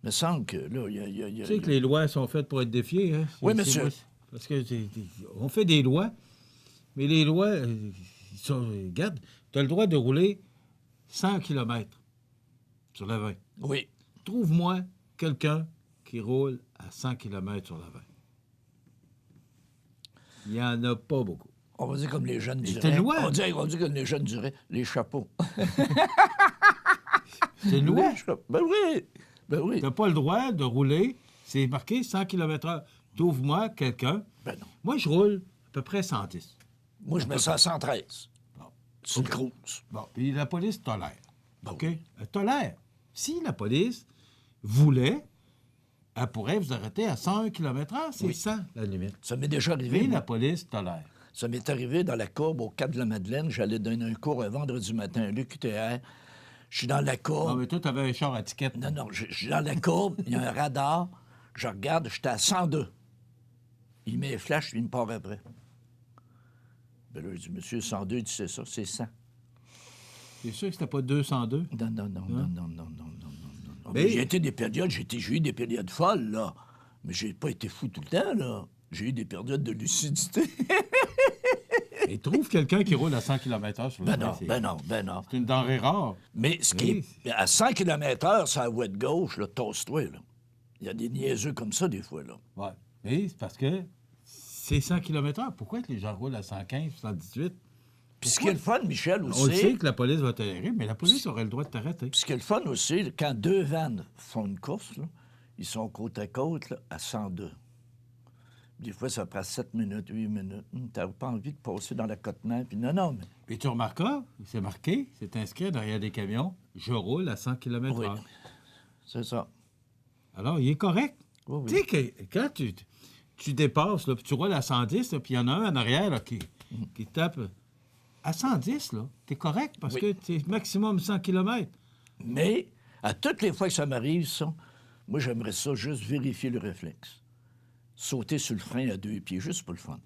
Il me semble que là, Tu sais que les lois sont faites pour être défiées, hein? Oui, monsieur. Parce que on fait des lois, mais les lois, regarde, tu as le droit de rouler 100 km sur la 20. Oui. Trouve-moi quelqu'un qui roule à 100 km sur la 20. Il n'y en a pas beaucoup. On va dire comme les jeunes diraient. C'est une loi. On va dire comme les jeunes diraient, les chapeaux. C'est une loi. Ben oui. Tu n'as pas le droit de rouler, c'est marqué 100 km/h. Trouve-moi quelqu'un. Ben non. Moi, je roule à peu près 110. Moi, je mets ça à 113. Bon. C'est une cruise. Bon, puis la police tolère. Bon. OK? Elle tolère. Si la police voulait, elle pourrait vous arrêter à 101 km/h. C'est 100, la limite. Ça m'est déjà arrivé. Mais la police tolère. Ça m'est arrivé dans la courbe au Cap de la Madeleine. J'allais donner un cours un vendredi matin à l'UQTR. Je suis dans la courbe. Non, mais toi, tu avais un char à ticket. Non, je suis dans la courbe. Il y a un radar. Je regarde, j'étais à 102. Il met les flashs, il me part après. Ben là, je dis, monsieur, 102, il dit, c'est ça, c'est 100. C'est sûr que c'était pas 202? Non. Mais j'ai été des périodes, j'ai eu des périodes folles, là. Mais j'ai pas été fou tout le temps, là. J'ai eu des périodes de lucidité. Et trouve quelqu'un qui roule à 100 km/h sur le Ben non. C'est une denrée rare. Mais ce qui est à 100 km/h sur la voie de gauche, là, tosse-toi, là. Il y a des niaiseux comme ça, des fois, là. Oui. Mais c'est parce que c'est 100 km/h. Pourquoi que les gens roulent à 115, 118? Puis ce qui est le fun, Michel, aussi... On le sait que la police va tolérer, mais la police aurait le droit de t'arrêter. Puis ce qui est le fun aussi, quand 2 vannes font une course, là, ils sont côte à côte là, à 102. Des fois, ça prend 7 minutes, 8 minutes. T'as pas envie de passer dans l'accotement. Puis non, mais... Puis tu remarqueras, c'est marqué, c'est inscrit derrière des camions, je roule à 100 km/h. Oui, c'est ça. Alors, il est correct. Oui. Tu sais que quand tu dépasses, là, puis tu roules à 110, là, puis il y en a un en arrière là, qui tape à 110, là, t'es correct parce que c'est maximum 100 km. Mais à toutes les fois que ça m'arrive, ça, moi, j'aimerais ça juste vérifier le réflexe. Sauter sur le frein à 2 pieds, juste pour le fun.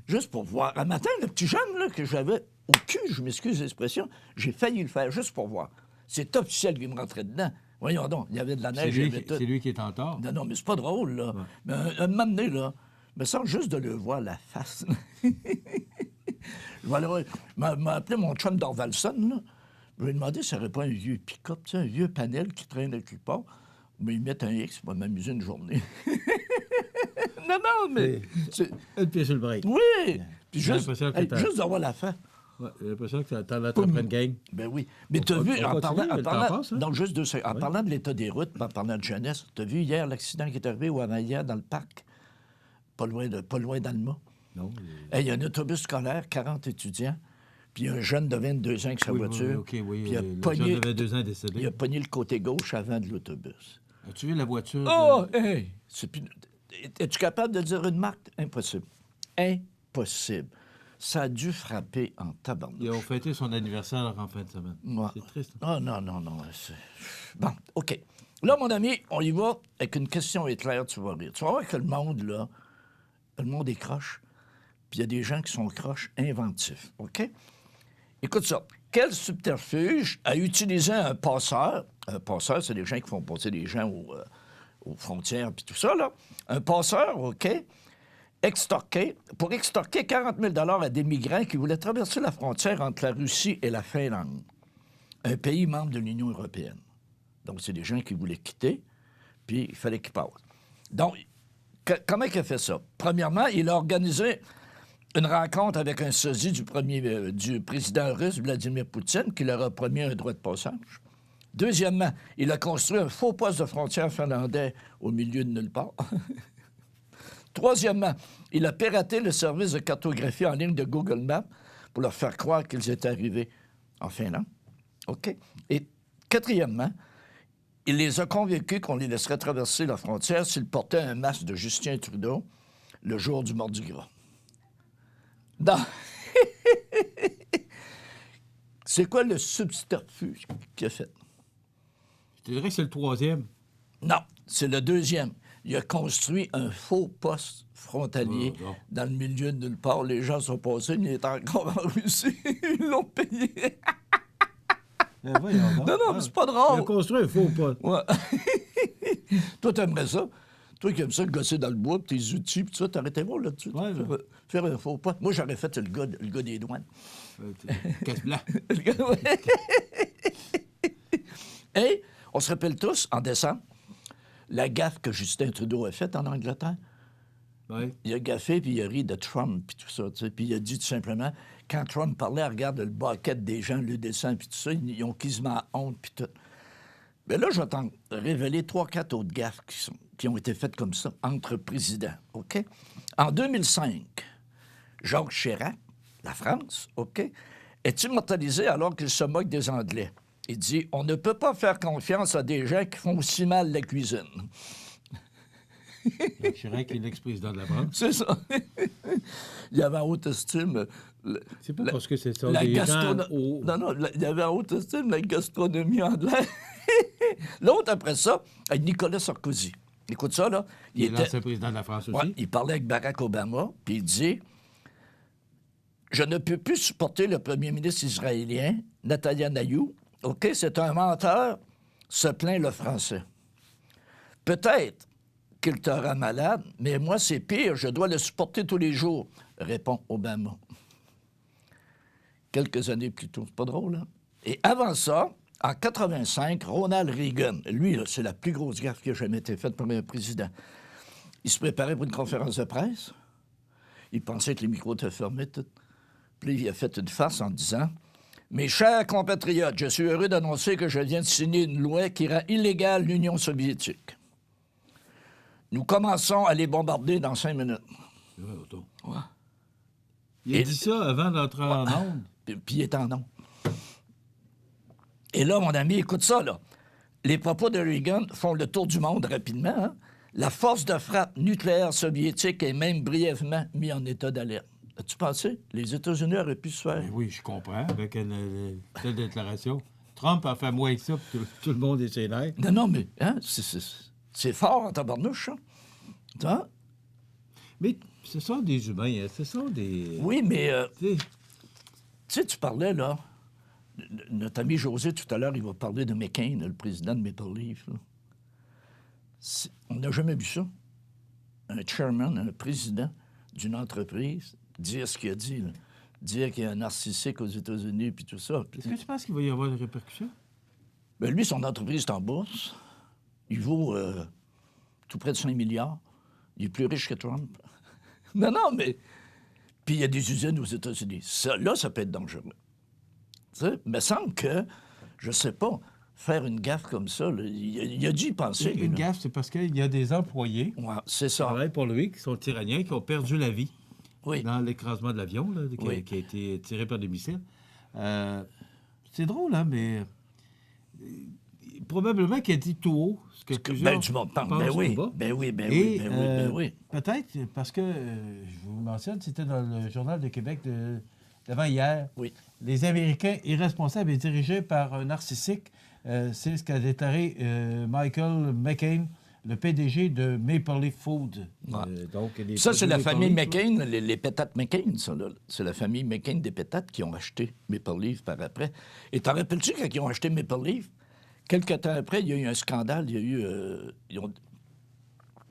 Juste pour voir. Un matin, le petit jeune là, que j'avais au cul, je m'excuse l'expression, j'ai failli le faire juste pour voir. C'est officiel qu'il me rentrait dedans. Voyons donc, il y avait de la neige. C'est lui qui est en tort. Non, mais c'est pas drôle, là. Ouais. Mais un moment donné, là, me semble juste de le voir la face. Je vais aller m'a appelé mon chum d'Orvalson, là. Je lui ai demandé si ça n'aurait pas un vieux pick-up, tu sais, un vieux panel qui traîne quelque part. Mais ils mettent un X, il va m'amuser une journée. non, mais... Un pied sur le break. Oui! Puis J'ai juste d'avoir la fin. Ouais, j'ai l'impression que t'en as une gang. Ben oui. Mais t'as vu, en parlant hein? de l'état des routes, en parlant de jeunesse, t'as vu hier l'accident qui est arrivé au Amaya, dans le parc, pas loin d'Alma? Non. Il y a un autobus scolaire, 40 étudiants, puis un jeune de 22 ans avec sa voiture. Oui, puis le jeune de 22 ans est décédé. Il a pogné le côté gauche avant de l'autobus. As-tu vu la voiture? Oh, hey! Es-tu capable de dire une marque? Impossible. Impossible. Ça a dû frapper en tabarnouche. Ils ont fêté son anniversaire en fin de semaine. Ouais. C'est triste. Oh, non. Bon, OK. Là, mon ami, on y va avec une question éclair, tu vas rire. Tu vas voir que le monde, là, le monde est croche, puis il y a des gens qui sont croches inventifs, OK? Écoute ça. Quel subterfuge a utilisé un passeur? Un passeur, c'est des gens qui font passer des gens aux frontières puis tout ça, là. Un passeur, OK, pour extorquer 40 000 $ à des migrants qui voulaient traverser la frontière entre la Russie et la Finlande, un pays membre de l'Union européenne. Donc, c'est des gens qui voulaient quitter, puis il fallait qu'ils passent. Donc, comment il a fait ça? Premièrement, il a organisé une rencontre avec un sosie du président russe, Vladimir Poutine, qui leur a promis un droit de passage. Deuxièmement, il a construit un faux poste de frontière finlandais au milieu de nulle part. Troisièmement, il a piraté le service de cartographie en ligne de Google Maps pour leur faire croire qu'ils étaient arrivés en Finlande. OK? Et quatrièmement, il les a convaincus qu'on les laisserait traverser la frontière s'ils portaient un masque de Justin Trudeau le jour du Mardi Gras. Non. C'est quoi le subterfuge qu'il a fait? Je te dirais que c'est le troisième. Non, c'est le deuxième. Il a construit un faux poste frontalier dans le milieu de nulle part. Les gens sont passés, il est encore en Russie. Ils l'ont payé. Non, mais c'est pas drôle. Il a construit un faux poste. Ouais. Toi, t'aimerais ça? Toi qui aimes ça, gosser dans le bois, puis tes outils, puis ça, t'arrêtais voir là-dessus? Ouais, faire un faux poste. Moi, j'aurais fait le gars des douanes. Casse-blanc. Et on se rappelle tous, en décembre, la gaffe que Justin Trudeau a faite en Angleterre. Oui. Il a gaffé, puis il a ri de Trump, puis tout ça, tu sais. Puis il a dit tout simplement, quand Trump parlait, regarde le bucket des gens, le dessin, puis tout ça, ils ont quasiment honte, puis tout. Mais là, je vais t'en révéler 3-4 autres gaffes qui ont été faites comme ça, entre présidents, OK? En 2005, Jacques Chirac, la France, OK, est immortalisé alors qu'il se moque des Anglais. Il dit « On ne peut pas faire confiance à des gens qui font aussi mal la cuisine. » Jacques Chirac est l'ex-président de la France. C'est ça. Il y avait en haute estime... C'est pas parce que c'est ça. Non, il y avait en haute estime la gastronomie anglaise. L'autre, après ça, Nicolas Sarkozy. Écoute ça, là. Il est l'ancien président de la France aussi. Ouais, il parlait avec Barack Obama, puis il dit « Je ne peux plus supporter le premier ministre israélien, Netanyahou. OK, c'est un menteur, se plaint le français. Peut-être qu'il te rend malade, mais moi, c'est pire, je dois le supporter tous les jours, répond Obama. » Quelques années plus tôt. C'est pas drôle, hein? Et avant ça, en 85, Ronald Reagan, lui, là, c'est la plus grosse gaffe qui a jamais été faite par un président. Il se préparait pour une conférence de presse. Il pensait que les micros étaient fermés, tout. Puis il a fait une farce en disant « Mes chers compatriotes, je suis heureux d'annoncer que je viens de signer une loi qui rend illégale l'Union soviétique. Nous commençons à les bombarder dans 5 minutes. » Ouais. Il a dit ça avant d'entrer en onde. Puis il est en onde. Et là, mon ami, écoute ça, là. Les propos de Reagan font le tour du monde rapidement. Hein? La force de frappe nucléaire soviétique est même brièvement mise en état d'alerte. As-tu pensé? Les États-Unis auraient pu se faire. Ben oui, je comprends, avec une telle déclaration. Trump a fait moins que ça, puis tout le monde est sénère. Non, mais hein, c'est fort en tabarnouche, hein? Ça? Mais ce sont des humains, hein? Ce sont des... Oui, mais... tu sais, tu parlais, là... Notre ami José, tout à l'heure, il va parler de McCain, le président de Maple Leaf. Là. On n'a jamais vu ça. Un chairman, un président d'une entreprise, dire ce qu'il a dit. Là. Dire qu'il y a un narcissique aux États-Unis, puis tout ça. Est-ce que tu penses qu'il va y avoir des répercussions? Bien, lui, son entreprise est en bourse. Il vaut tout près de 5 milliards. Il est plus riche que Trump. non, mais... Puis il y a des usines aux États-Unis. Ça peut être dangereux. Tu sais, il me semble que, je sais pas, faire une gaffe comme ça, là, il a dû y penser. Une gaffe, c'est parce qu'il y a des employés c'est ça. qui travaillent pour lui, qui sont tyranniens, qui ont perdu la vie oui. dans l'écrasement de l'avion là, qui a été tiré par des missiles. C'est drôle, hein, mais probablement qu'il a dit tout haut ce que plusieurs du monde pense. Ben oui. Peut-être parce que, je vous mentionne, c'était dans le Journal de Québec d'avant-hier. Oui. Les Américains irresponsables et dirigés par un narcissique, c'est ce qu'a déclaré Michael McCain, le PDG de Maple Leaf Foods. Ouais. Ça, c'est la famille McCain, les pétates McCain, ça, là. C'est la famille McCain des pétates qui ont acheté Maple Leaf par après. Et t'en rappelles-tu quand ils ont acheté Maple Leaf? Quelque temps après, il y a eu un scandale, il y a eu...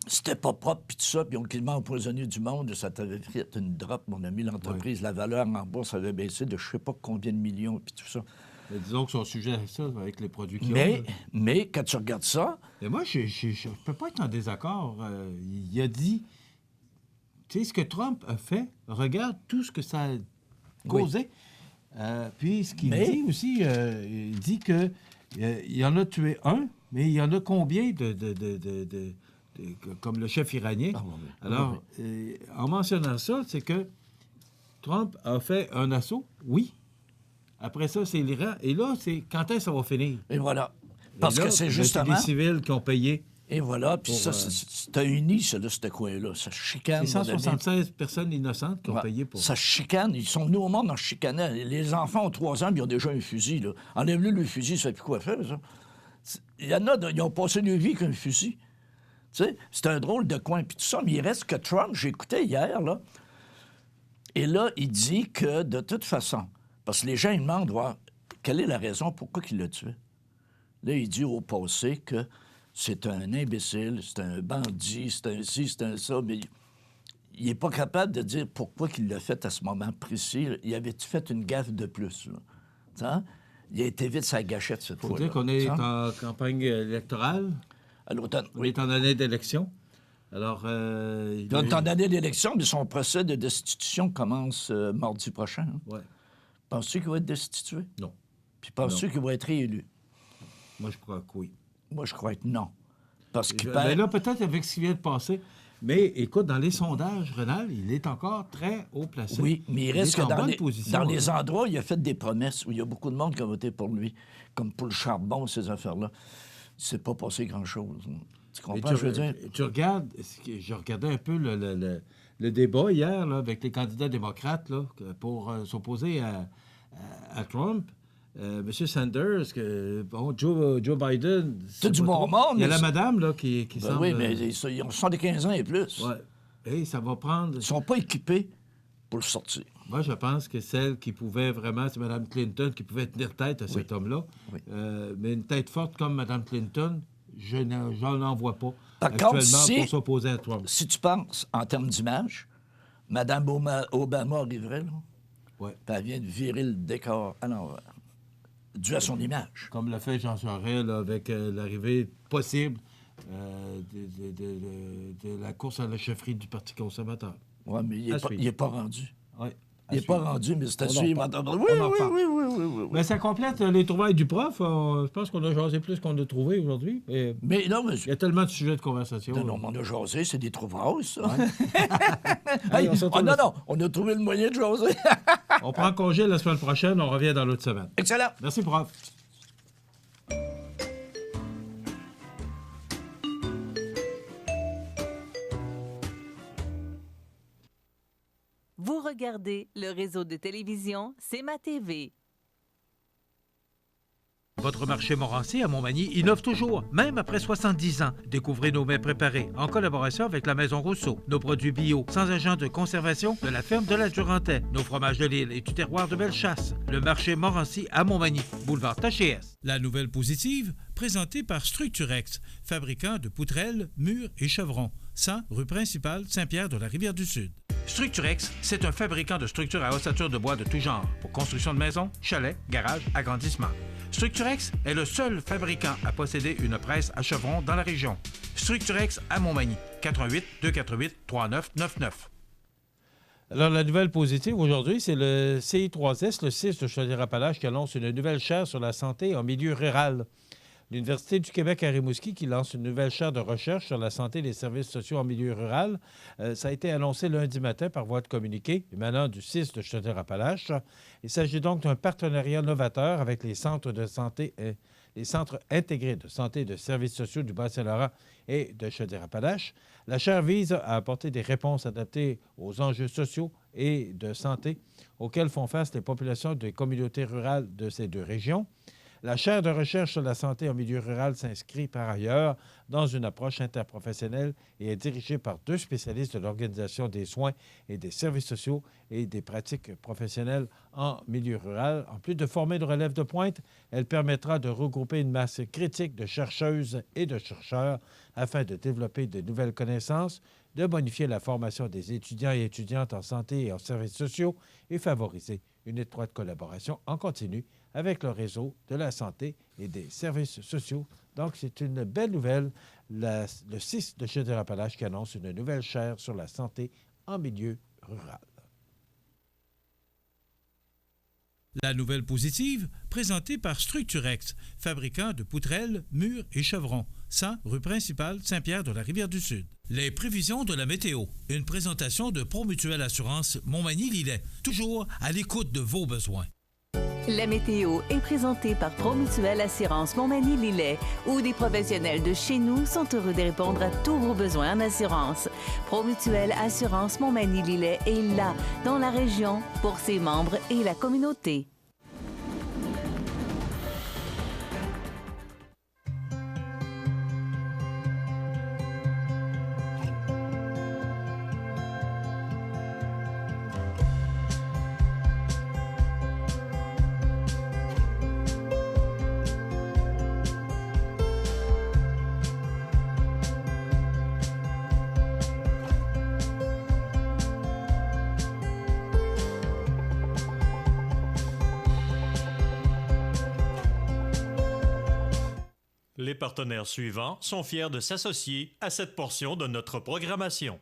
C'était pas propre, puis tout ça, puis ils ont quasiment empoisonné du monde. Ça t'avait fait une drop, mon ami, l'entreprise. Oui. La valeur en bourse avait baissé de je sais pas combien de millions, puis tout ça. Mais disons que son sujet à ça, avec les produits qu'ils ont. Mais quand tu regardes ça... Mais moi, je peux pas être en désaccord. Il a dit... Tu sais, ce que Trump a fait, regarde tout ce que ça a causé. Oui. Puis ce qu'il dit aussi, il dit que il y en a tué un, mais il y en a combien comme le chef iranien. Alors, en mentionnant ça, c'est que Trump a fait un assaut, oui. Après ça, c'est l'Iran. Et là, c'est quand est-ce que ça va finir? Et voilà. Parce que c'est justement... C'est les civils qui ont payé. Et voilà. Puis ça, c'était uni, ça, là, ce coin-là. Ça chicane. C'est 176 personnes innocentes qui ont payé pour... Ça chicane. Ils sont venus au monde en chicanant. Les enfants ont 3 ans, puis ils ont déjà un fusil, là. Enlève-le le fusil, ça fait plus quoi faire, ça. Il y en a, ils ont passé leur vie qu'un fusil. Tu sais, c'est un drôle de coin. Puis tout ça, mais il reste que Trump, j'écoutais hier, là, et là, il dit que, de toute façon, parce que les gens, ils demandent, quelle est la raison, pourquoi il l'a tué? Là, il dit au passé que c'est un imbécile, c'est un bandit, c'est un ci, c'est un ça, mais il n'est pas capable de dire pourquoi il l'a fait à ce moment précis. Il avait-tu fait une gaffe de plus, là? T'sais? Il a été vite sa gâchette cette fois-là. Il faut dire qu'on est en campagne électorale. À l'automne. On est en année d'élection. Alors, il est en année d'élection, mais son procès de destitution commence mardi prochain. Hein? Oui. Penses-tu qu'il va être destitué? Non. Puis penses-tu qu'il va être réélu? Moi, je crois que oui. Moi, je crois que non. Parce qu'il Mais là, peut-être avec ce qui vient de passer. Mais écoute, dans les sondages, Rénal, il est encore très haut placé. Oui, mais il reste que dans les endroits où il a fait des promesses, où il y a beaucoup de monde qui a voté pour lui, comme pour le charbon, ces affaires-là, il ne s'est pas passé grand-chose. Tu comprends ce que je veux dire? Tu regardes, je regardais un peu le débat hier là, avec les candidats démocrates là, pour s'opposer à Trump. M. Sanders, Joe Biden... C'est du bon monde. Il y a la madame là, qui semble... Oui, mais ils ont 75 ans et plus. Oui. Et ça va prendre... Ils ne sont pas équipés pour le sortir. Moi, je pense que celle qui pouvait vraiment, c'est Mme Clinton qui pouvait tenir tête à cet homme-là. Oui. Mais une tête forte comme Mme Clinton, je n'en vois pas actuellement pour s'opposer à Trump. Si tu penses en termes d'image, Mme Obama arriverait, là. Oui. Elle vient de virer le décor à l'envers. Dû à son image. Comme l'a fait Jean Charest là, avec l'arrivée possible de la course à la chefferie du Parti conservateur. Oui, mais il n'est pas rendu. Oui. Il n'est pas rendu, mais c'est à On en suivre. reparle. Oui, On en oui, reparle. oui, oui, oui, oui, oui. Mais ça complète les trouvailles du prof. Je pense qu'on a jasé plus qu'on a trouvé aujourd'hui. Mais non, mais... Il y a tellement de sujets de conversation. Non, on a jasé, c'est des trouvailles, ça. Hey, non, on a trouvé le moyen de jaser. On prend congé la semaine prochaine, on revient dans l'autre semaine. Excellent. Merci, prof. Vous regardez le réseau de télévision C'est ma TV. Votre marché Montmorency à Montmagny innove toujours, même après 70 ans. Découvrez nos mets préparés en collaboration avec la Maison Rousseau. Nos produits bio, sans agents de conservation, de la ferme de la Durantais. Nos fromages de l'île et du terroir de Bellechasse. Le marché Montmorency à Montmagny, boulevard Taché-Est. La nouvelle positive, présentée par Structurex, fabricant de poutrelles, murs et chevrons. 100 rue principale Saint-Pierre de la Rivière-du-Sud. Structurex, c'est un fabricant de structures à ossature de bois de tout genre pour construction de maisons, chalets, garages, agrandissements. Structurex est le seul fabricant à posséder une presse à chevrons dans la région. Structurex à Montmagny, 88 248 3999. Alors, la nouvelle positive aujourd'hui, c'est le CI3S, le 6 de Chaudière-Appalaches, qui annonce une nouvelle chaire sur la santé en milieu rural. L'Université du Québec à Rimouski qui lance une nouvelle chaire de recherche sur la santé et les services sociaux en milieu rural. Ça a été annoncé lundi matin par voie de communiqué émanant du 6 de Chaudière-Appalaches. Il s'agit donc d'un partenariat novateur avec les centres de santé, les centres intégrés de santé et de services sociaux du Bas-Saint-Laurent et de Chaudière-Appalaches. La chaire vise à apporter des réponses adaptées aux enjeux sociaux et de santé auxquels font face les populations des communautés rurales de ces deux régions. La chaire de recherche sur la santé en milieu rural s'inscrit par ailleurs dans une approche interprofessionnelle et est dirigée par deux spécialistes de l'organisation des soins et des services sociaux et des pratiques professionnelles en milieu rural. En plus de former une relève de pointe, elle permettra de regrouper une masse critique de chercheuses et de chercheurs afin de développer de nouvelles connaissances, de bonifier la formation des étudiants et étudiantes en santé et en services sociaux et favoriser une étroite collaboration en continu avec le réseau de la santé et des services sociaux. Donc, c'est une belle nouvelle, le 6 de Chaudière-Appalaches qui annonce une nouvelle chaire sur la santé en milieu rural. La nouvelle positive, présentée par Structurex, fabricant de poutrelles, murs et chevrons. 100 rue principale Saint-Pierre de la Rivière-du-Sud. Les prévisions de la météo. Une présentation de Promutuelle Assurance Montmagny-Lillet. Toujours à l'écoute de vos besoins. La météo est présentée par Promutuelle Assurance Montmagny-Lillet, où des professionnels de chez nous sont heureux de répondre à tous vos besoins en assurance. Promutuelle Assurance Montmagny-Lillet est là, dans la région, pour ses membres et la communauté. Les partenaires suivants sont fiers de s'associer à cette portion de notre programmation.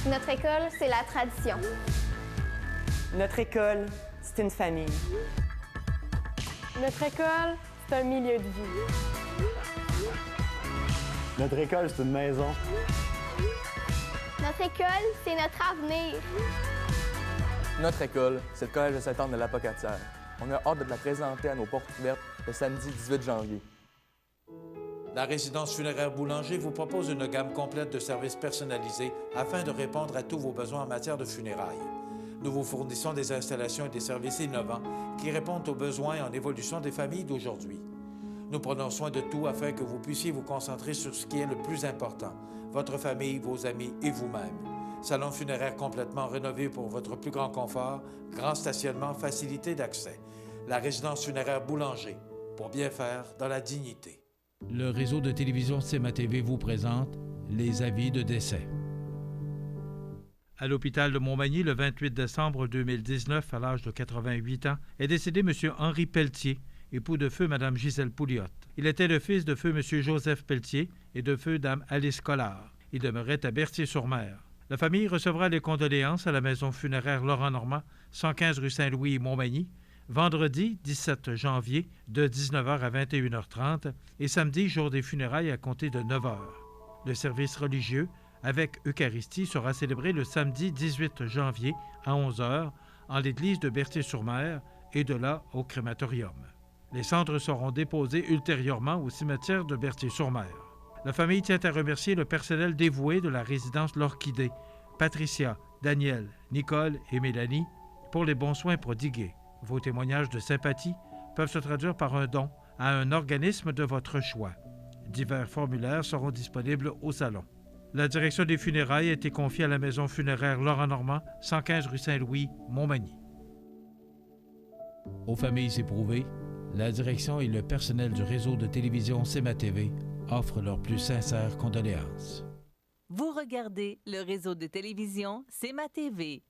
Notre école, c'est la tradition. Notre école, c'est une famille. Notre école, c'est un milieu de vie. Notre école, c'est une maison. Notre école, c'est notre avenir. Notre école, c'est le Collège de Sainte-Anne de l'Apocatière. On a hâte de la présenter à nos portes ouvertes le samedi 18 janvier. La résidence funéraire Boulanger vous propose une gamme complète de services personnalisés afin de répondre à tous vos besoins en matière de funérailles. Nous vous fournissons des installations et des services innovants qui répondent aux besoins en évolution des familles d'aujourd'hui. Nous prenons soin de tout afin que vous puissiez vous concentrer sur ce qui est le plus important, votre famille, vos amis et vous-même. Salon funéraire complètement rénové pour votre plus grand confort, grand stationnement, facilité d'accès. La résidence funéraire Boulanger, pour bien faire dans la dignité. Le réseau de télévision C'est ma TV vous présente les avis de décès. À l'hôpital de Montmagny, le 28 décembre 2019, à l'âge de 88 ans, est décédé M. Henri Pelletier, époux de feu Mme Gisèle Pouliot. Il était le fils de feu M. Joseph Pelletier et de feu Dame Alice Collard. Il demeurait à Berthier-sur-Mer. La famille recevra les condoléances à la maison funéraire Laurent Normand, 115 rue Saint-Louis, Montmagny, vendredi 17 janvier de 19h à 21h30 et samedi, jour des funérailles, à compter de 9h. Le service religieux, avec Eucharistie, sera célébré le samedi 18 janvier à 11h en l'église de Berthier-sur-Mer et de là au crématorium. Les cendres seront déposées ultérieurement au cimetière de Berthier-sur-Mer. La famille tient à remercier le personnel dévoué de la résidence L'Orchidée, Patricia, Daniel, Nicole et Mélanie, pour les bons soins prodigués. Vos témoignages de sympathie peuvent se traduire par un don à un organisme de votre choix. Divers formulaires seront disponibles au salon. La direction des funérailles a été confiée à la maison funéraire Laurent Normand, 115 rue Saint-Louis, Montmagny. Aux familles éprouvées, la direction et le personnel du réseau de télévision CEMA TV offrent leurs plus sincères condoléances. Vous regardez le réseau de télévision CEMA TV.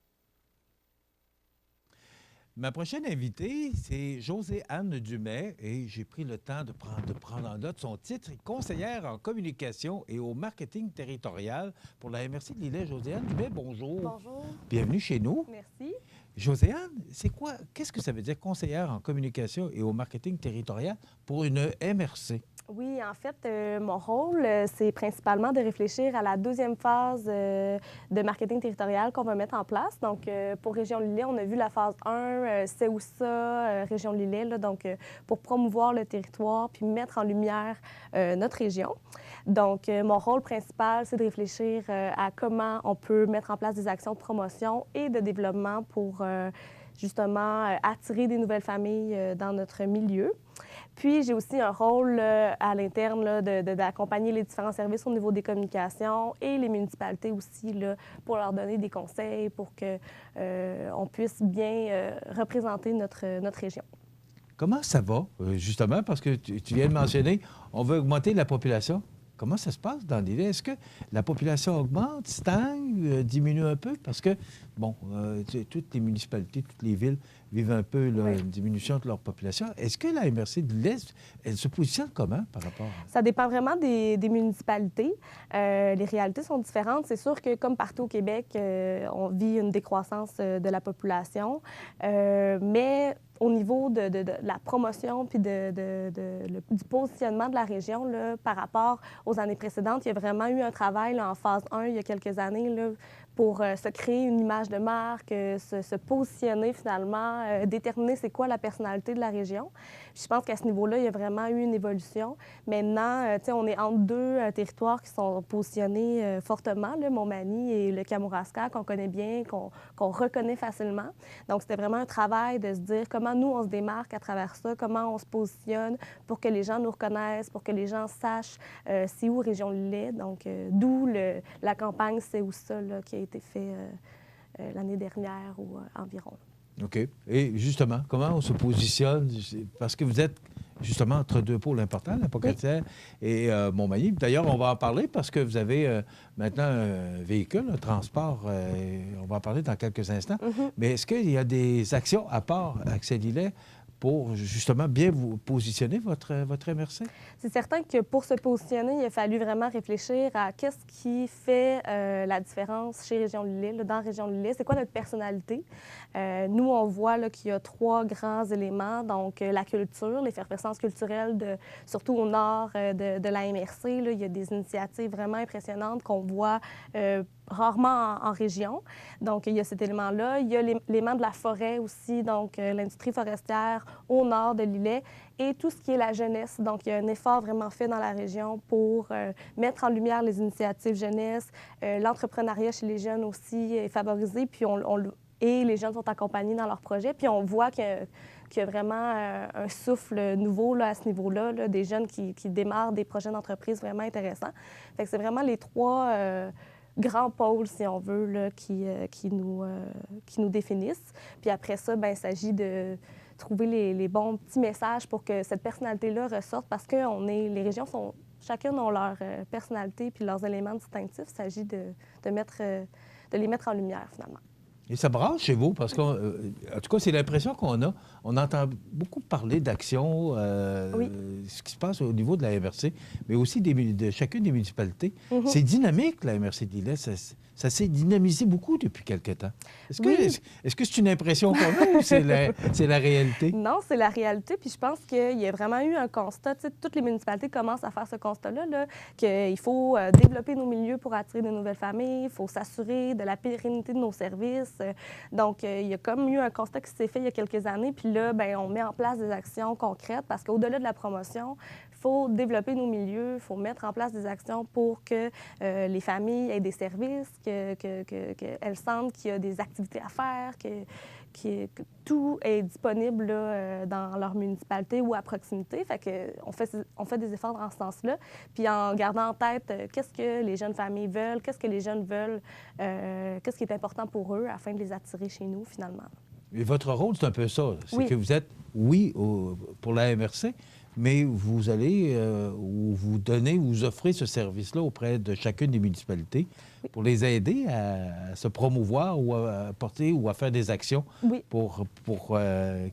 Ma prochaine invitée, c'est Josée-Anne Dumais et j'ai pris le temps de prendre en note son titre, conseillère en communication et au marketing territorial pour la MRC de Lillet. Josée-Anne Dumais, bonjour. Bonjour. Bienvenue chez nous. Merci. Josée-Anne, qu'est-ce que ça veut dire conseillère en communication et au marketing territorial pour une MRC? Oui, en fait, mon rôle, c'est principalement de réfléchir à la deuxième phase de marketing territorial qu'on va mettre en place. Donc, pour Région Lillet, on a vu la phase 1, c'est où ça, Région Lillet, là, donc pour promouvoir le territoire puis mettre en lumière notre région. Donc, mon rôle principal, c'est de réfléchir à comment on peut mettre en place des actions de promotion et de développement pour justement attirer des nouvelles familles dans notre milieu. Puis, j'ai aussi un rôle à l'interne d'accompagner les différents services au niveau des communications et les municipalités aussi là, pour leur donner des conseils pour qu'on puisse bien représenter notre région. Comment ça va, justement, parce que tu viens de mentionner, on veut augmenter la population. Comment ça se passe dans l'île? Est-ce que la population augmente, stagne, diminue un peu? Parce que, bon, toutes les municipalités, toutes les villes vivent un peu là, une diminution de leur population. Est-ce que la MRC de l'Est, elle se positionne comment par rapport à... Ça dépend vraiment des municipalités. Les réalités sont différentes. C'est sûr que, comme partout au Québec, on vit une décroissance de la population. Mais au niveau de la promotion puis du positionnement de la région là, par rapport aux années précédentes, il y a vraiment eu un travail là, en phase 1 il y a quelques années là, pour se créer une image de marque, se positionner finalement, déterminer c'est quoi la personnalité de la région. Puis je pense qu'à ce niveau-là, il y a vraiment eu une évolution. Maintenant, on est entre deux territoires qui sont positionnés fortement, le Montmagny et le Kamouraska, qu'on connaît bien, qu'on reconnaît facilement. Donc, c'était vraiment un travail de se dire comment nous, on se démarque à travers ça, comment on se positionne pour que les gens nous reconnaissent, pour que les gens sachent c'est où Région Lillet. Donc, d'où la campagne C'est où ça, là, qui a été fait l'année dernière ou environ. OK. Et justement, comment on se positionne? Parce que vous êtes justement entre deux pôles importants, la Pocatière et Montmagny. D'ailleurs, on va en parler parce que vous avez maintenant un véhicule, un transport. On va en parler dans quelques instants. Mais est-ce qu'il y a des actions à part Accès Lillet pour justement bien vous positionner votre MRC? C'est certain que pour se positionner, il a fallu vraiment réfléchir à qu'est-ce qui fait la différence chez Région Lillet, là, dans Région Lillet. C'est quoi notre personnalité? Nous, on voit qu'il y a trois grands éléments. Donc, la culture, l'effervescence culturelle, surtout au nord de la MRC. Là, il y a des initiatives vraiment impressionnantes qu'on voit rarement en région. Donc, il y a cet élément-là. Il y a l'élément de la forêt aussi, donc l'industrie forestière au nord de Lillet et tout ce qui est la jeunesse. Donc, il y a un effort vraiment fait dans la région pour mettre en lumière les initiatives jeunesse. L'entrepreneuriat chez les jeunes aussi est favorisé, puis et les jeunes sont accompagnés dans leurs projets. Puis on voit qu'il y a vraiment un souffle nouveau là, à ce niveau-là, là, des jeunes qui démarrent des projets d'entreprise vraiment intéressants. Fait que c'est vraiment les trois grands pôles, si on veut, là, qui nous définissent. Puis après ça, bien, il s'agit de trouver les bons petits messages pour que cette personnalité-là ressorte parce que les régions sont... Chacune ont leur personnalité puis leurs éléments distinctifs. Il s'agit de les mettre en lumière, finalement. Et ça brasse chez vous, parce qu'en tout cas, c'est l'impression qu'on a. On entend beaucoup parler d'actions, ce qui se passe au niveau de la MRC, mais aussi de chacune des municipalités. C'est dynamique, la MRC de Lillet. Ça s'est dynamisé beaucoup depuis quelque temps. Est-ce que c'est une impression qu'on a ou c'est la réalité? Non, c'est la réalité. Puis je pense qu'il y a vraiment eu un constat. Tu sais, toutes les municipalités commencent à faire ce constat-là, qu'il faut développer nos milieux pour attirer de nouvelles familles, il faut s'assurer de la pérennité de nos services. Donc, il y a comme eu un constat qui s'est fait il y a quelques années. Puis là, bien, on met en place des actions concrètes parce qu'au-delà de la promotion, il faut développer nos milieux, il faut mettre en place des actions pour que les familles aient des services, qu'elles sentent qu'il y a des activités à faire, que tout est disponible là, dans leur municipalité ou à proximité. Fait que on fait des efforts dans ce sens-là. Puis en gardant en tête qu'est-ce que les jeunes familles veulent, qu'est-ce que les jeunes veulent, qu'est-ce qui est important pour eux afin de les attirer chez nous, finalement. Et votre rôle, c'est un peu ça. C'est que vous êtes, pour la MRC, mais vous allez vous offrez ce service-là auprès de chacune des municipalités pour les aider à se promouvoir ou à porter ou à faire des actions pour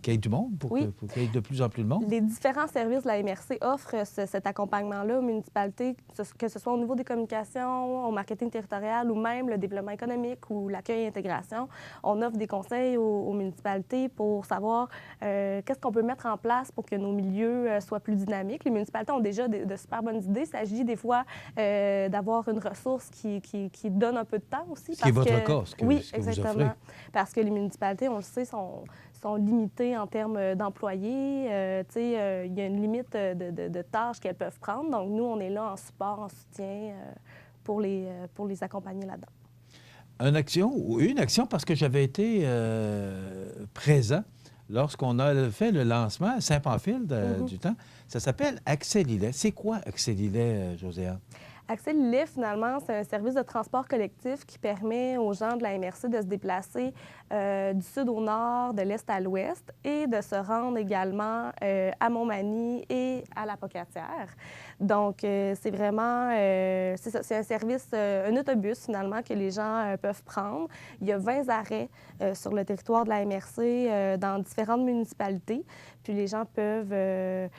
qu'il y ait du monde, pour qu'il y ait de plus en plus de monde. Les différents services de la MRC offrent cet accompagnement-là aux municipalités, que ce soit au niveau des communications, au marketing territorial ou même le développement économique ou l'accueil et l'intégration. On offre des conseils aux municipalités pour savoir qu'est-ce qu'on peut mettre en place pour que nos milieux soient plus dynamiques. Les municipalités ont déjà de super bonnes idées. Il s'agit des fois d'avoir une ressource qui donne un peu de temps aussi. Ce qui est votre cas, ce que exactement. vous offrez. Parce que les municipalités, on le sait, sont limitées en termes d'employés. Il y a une limite de tâches qu'elles peuvent prendre. Donc, nous, on est là en support, en soutien pour les accompagner là-dedans. Une action, parce que j'avais été présent lorsqu'on a fait le lancement à Saint-Pamphile du temps. Ça s'appelle Accès Lillet. C'est quoi Accès Lillet, Joséanne? Accès Lillet, finalement, c'est un service de transport collectif qui permet aux gens de la MRC de se déplacer du sud au nord, de l'est à l'ouest et de se rendre également à Montmagny et à la Pocatière. Donc, c'est vraiment, c'est un service, un autobus, finalement, que les gens peuvent prendre. Il y a 20 arrêts sur le territoire de la MRC dans différentes municipalités. Puis les gens peuvent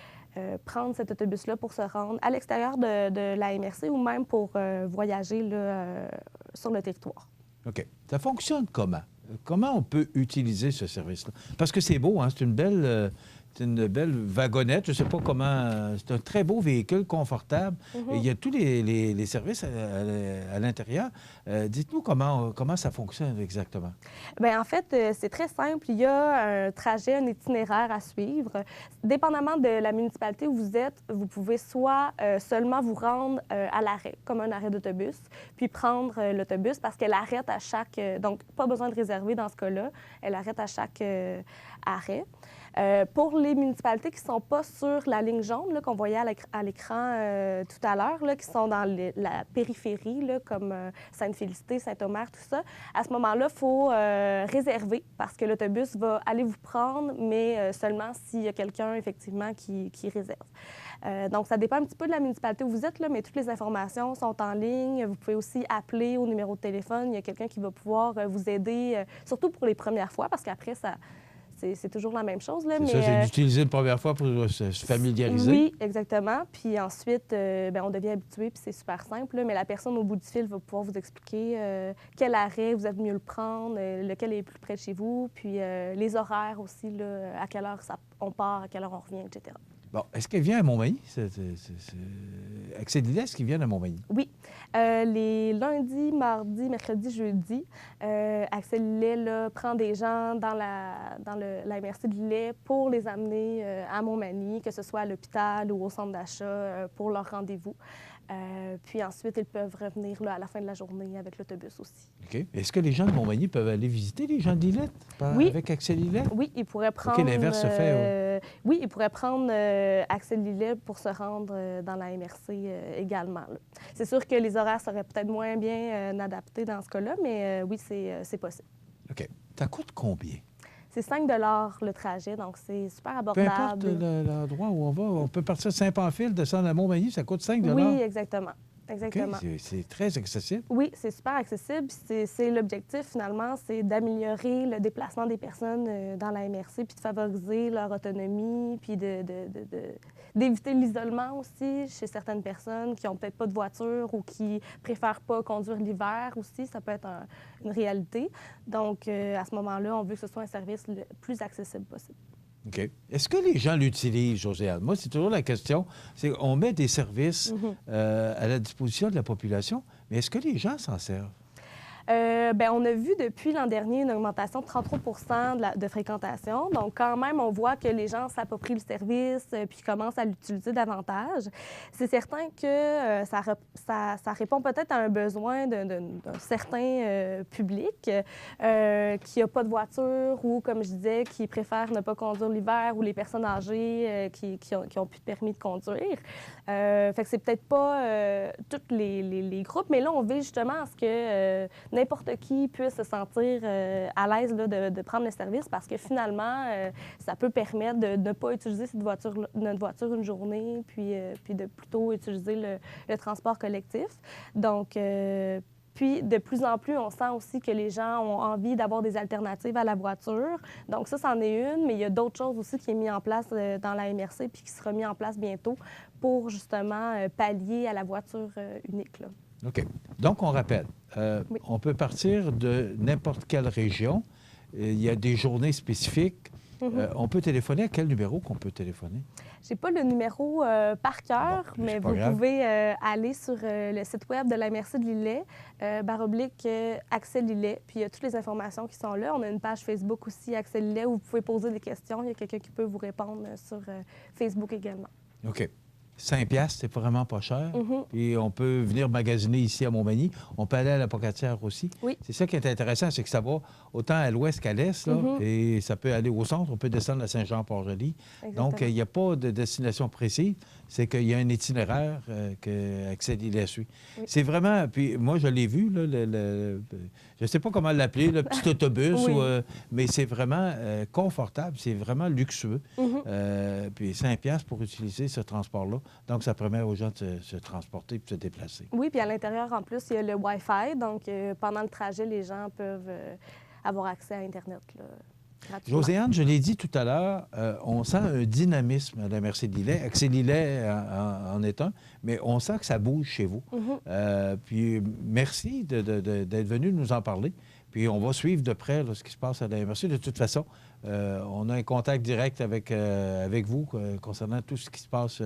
prendre cet autobus-là pour se rendre à l'extérieur de la MRC ou même pour voyager là, sur le territoire. OK. Ça fonctionne comment? Comment on peut utiliser ce service-là? Parce que c'est beau, hein? C'est une belle wagonnette. Je ne sais pas comment... C'est un très beau véhicule, confortable. Et il y a tous les services à l'intérieur. Dites-nous comment ça fonctionne exactement. Bien, en fait, c'est très simple. Il y a un trajet, un itinéraire à suivre. Dépendamment de la municipalité où vous êtes, vous pouvez soit seulement vous rendre à l'arrêt, comme un arrêt d'autobus, puis prendre l'autobus parce qu'elle arrête à chaque... donc, pas besoin de réserver dans ce cas-là. Elle arrête à chaque arrêt. Pour les municipalités qui ne sont pas sur la ligne jaune qu'on voyait à l'écran tout à l'heure, qui sont dans la périphérie, là, comme Sainte-Félicité, Saint-Omer, tout ça, à ce moment-là, il faut réserver parce que l'autobus va aller vous prendre, mais seulement s'il y a quelqu'un, effectivement, qui réserve. Donc, ça dépend un petit peu de la municipalité où vous êtes, là, mais toutes les informations sont en ligne. Vous pouvez aussi appeler au numéro de téléphone. Il y a quelqu'un qui va pouvoir vous aider, surtout pour les premières fois, parce qu'après, c'est toujours la même chose. Là, c'est d'utiliser une première fois pour se familiariser. Oui, exactement. Puis ensuite, on devient habitué, puis c'est super simple. Là, mais la personne au bout du fil va pouvoir vous expliquer quel arrêt vous êtes mieux le prendre, lequel est plus près de chez vous, puis les horaires aussi, là, à quelle heure on part, à quelle heure on revient, etc. Bon, est-ce qu'elle vient à Montmagny? Accès Lillet, est-ce qu'il vient à Montmagny? Oui. Les lundis, mardis, mercredis, jeudis, Accès Lillet là, prend des gens dans la MRC de Lillet pour les amener à Montmagny, que ce soit à l'hôpital ou au centre d'achat pour leur rendez-vous. Puis ensuite, ils peuvent revenir là, à la fin de la journée avec l'autobus aussi. OK. Est-ce que les gens de Montmagny peuvent aller visiter les gens de Lillet avec Accès Lillet? Oui, ils pourraient prendre... OK, l'inverse se fait. Oui, ils pourraient prendre Accès Lillet pour se rendre dans la MRC également. C'est sûr que les horaires seraient peut-être moins bien adaptés dans ce cas-là, mais oui, c'est possible. OK. Ça coûte combien? C'est 5 $ le trajet, donc c'est super abordable. Peu importe l'endroit où on va. On peut partir de Saint-Pamphile, descendre à Montmagny, ça coûte 5 Oui, exactement. Exactement. OK, c'est très accessible. Oui, c'est super accessible. C'est l'objectif, finalement, c'est d'améliorer le déplacement des personnes dans la MRC, puis de favoriser leur autonomie, puis d'éviter l'isolement aussi chez certaines personnes qui n'ont peut-être pas de voiture ou qui préfèrent pas conduire l'hiver aussi. Ça peut être une réalité. Donc, à ce moment-là, on veut que ce soit un service le plus accessible possible. OK. Est-ce que les gens l'utilisent, Josiane? Moi, c'est toujours la question. C'est on met des services à la disposition de la population, mais est-ce que les gens s'en servent? On a vu depuis l'an dernier une augmentation de 33 de fréquentation. Donc, quand même, on voit que les gens s'approprient le service puis commencent à l'utiliser davantage. C'est certain que ça répond peut-être à un besoin d'un certain public qui n'a pas de voiture ou, comme je disais, qui préfère ne pas conduire l'hiver ou les personnes âgées qui ont plus de permis de conduire. Fait que c'est peut-être pas tous les groupes, mais là, on veut justement à ce que n'importe qui puisse se sentir à l'aise de prendre le service parce que finalement, ça peut permettre de ne pas utiliser notre voiture une journée puis de plutôt utiliser le transport collectif. Donc, puis, de plus en plus, on sent aussi que les gens ont envie d'avoir des alternatives à la voiture. Donc, ça, c'en est une, mais il y a d'autres choses aussi qui est mis en place dans la MRC puis qui sera mis en place bientôt pour, justement, pallier à la voiture unique, là. OK. Donc, on rappelle, Oui. on peut partir de n'importe quelle région. Il y a des journées spécifiques. On peut téléphoner. À quel numéro qu'on peut téléphoner? Je n'ai pas le numéro par cœur, Bon, mais c'est pas vous grave. pouvez aller sur le site web de la MRC de Lillet, /Accès Lillet, puis il y a toutes les informations qui sont là. On a une page Facebook aussi, Accès Lillet, où vous pouvez poser des questions. Il y a quelqu'un qui peut vous répondre sur Facebook également. OK. 5 piastres, c'est vraiment pas cher. Puis on peut venir magasiner ici à Montmagny. On peut aller à la Pocatière aussi. Oui. C'est ça qui est intéressant, c'est que ça va autant à l'ouest qu'à l'est, là, et ça peut aller au centre. On peut descendre à Saint-Jean-Port-Joli. Donc, il n'y a pas de destination précise. C'est qu'il y a un itinéraire que Accès Lillet suit. Oui. C'est vraiment... Puis moi, je l'ai vu, là, je ne sais pas comment l'appeler, le petit autobus, Oui. mais c'est vraiment confortable, c'est vraiment luxueux. Puis 5 piastres pour utiliser ce transport-là. Donc, ça permet aux gens de se transporter et de se déplacer. Oui, puis à l'intérieur, en plus, il y a le Wi-Fi. Donc, pendant le trajet, les gens peuvent avoir accès à Internet, là, gratuitement. Josiane, je l'ai dit tout à l'heure, on sent un dynamisme à la MRC de Lillet. Accès Lillet en est un, mais on sent que ça bouge chez vous. Puis merci d'être venu nous en parler. Puis on va suivre de près là, ce qui se passe à la MRC. De toute façon, on a un contact direct avec vous concernant tout ce qui se passe.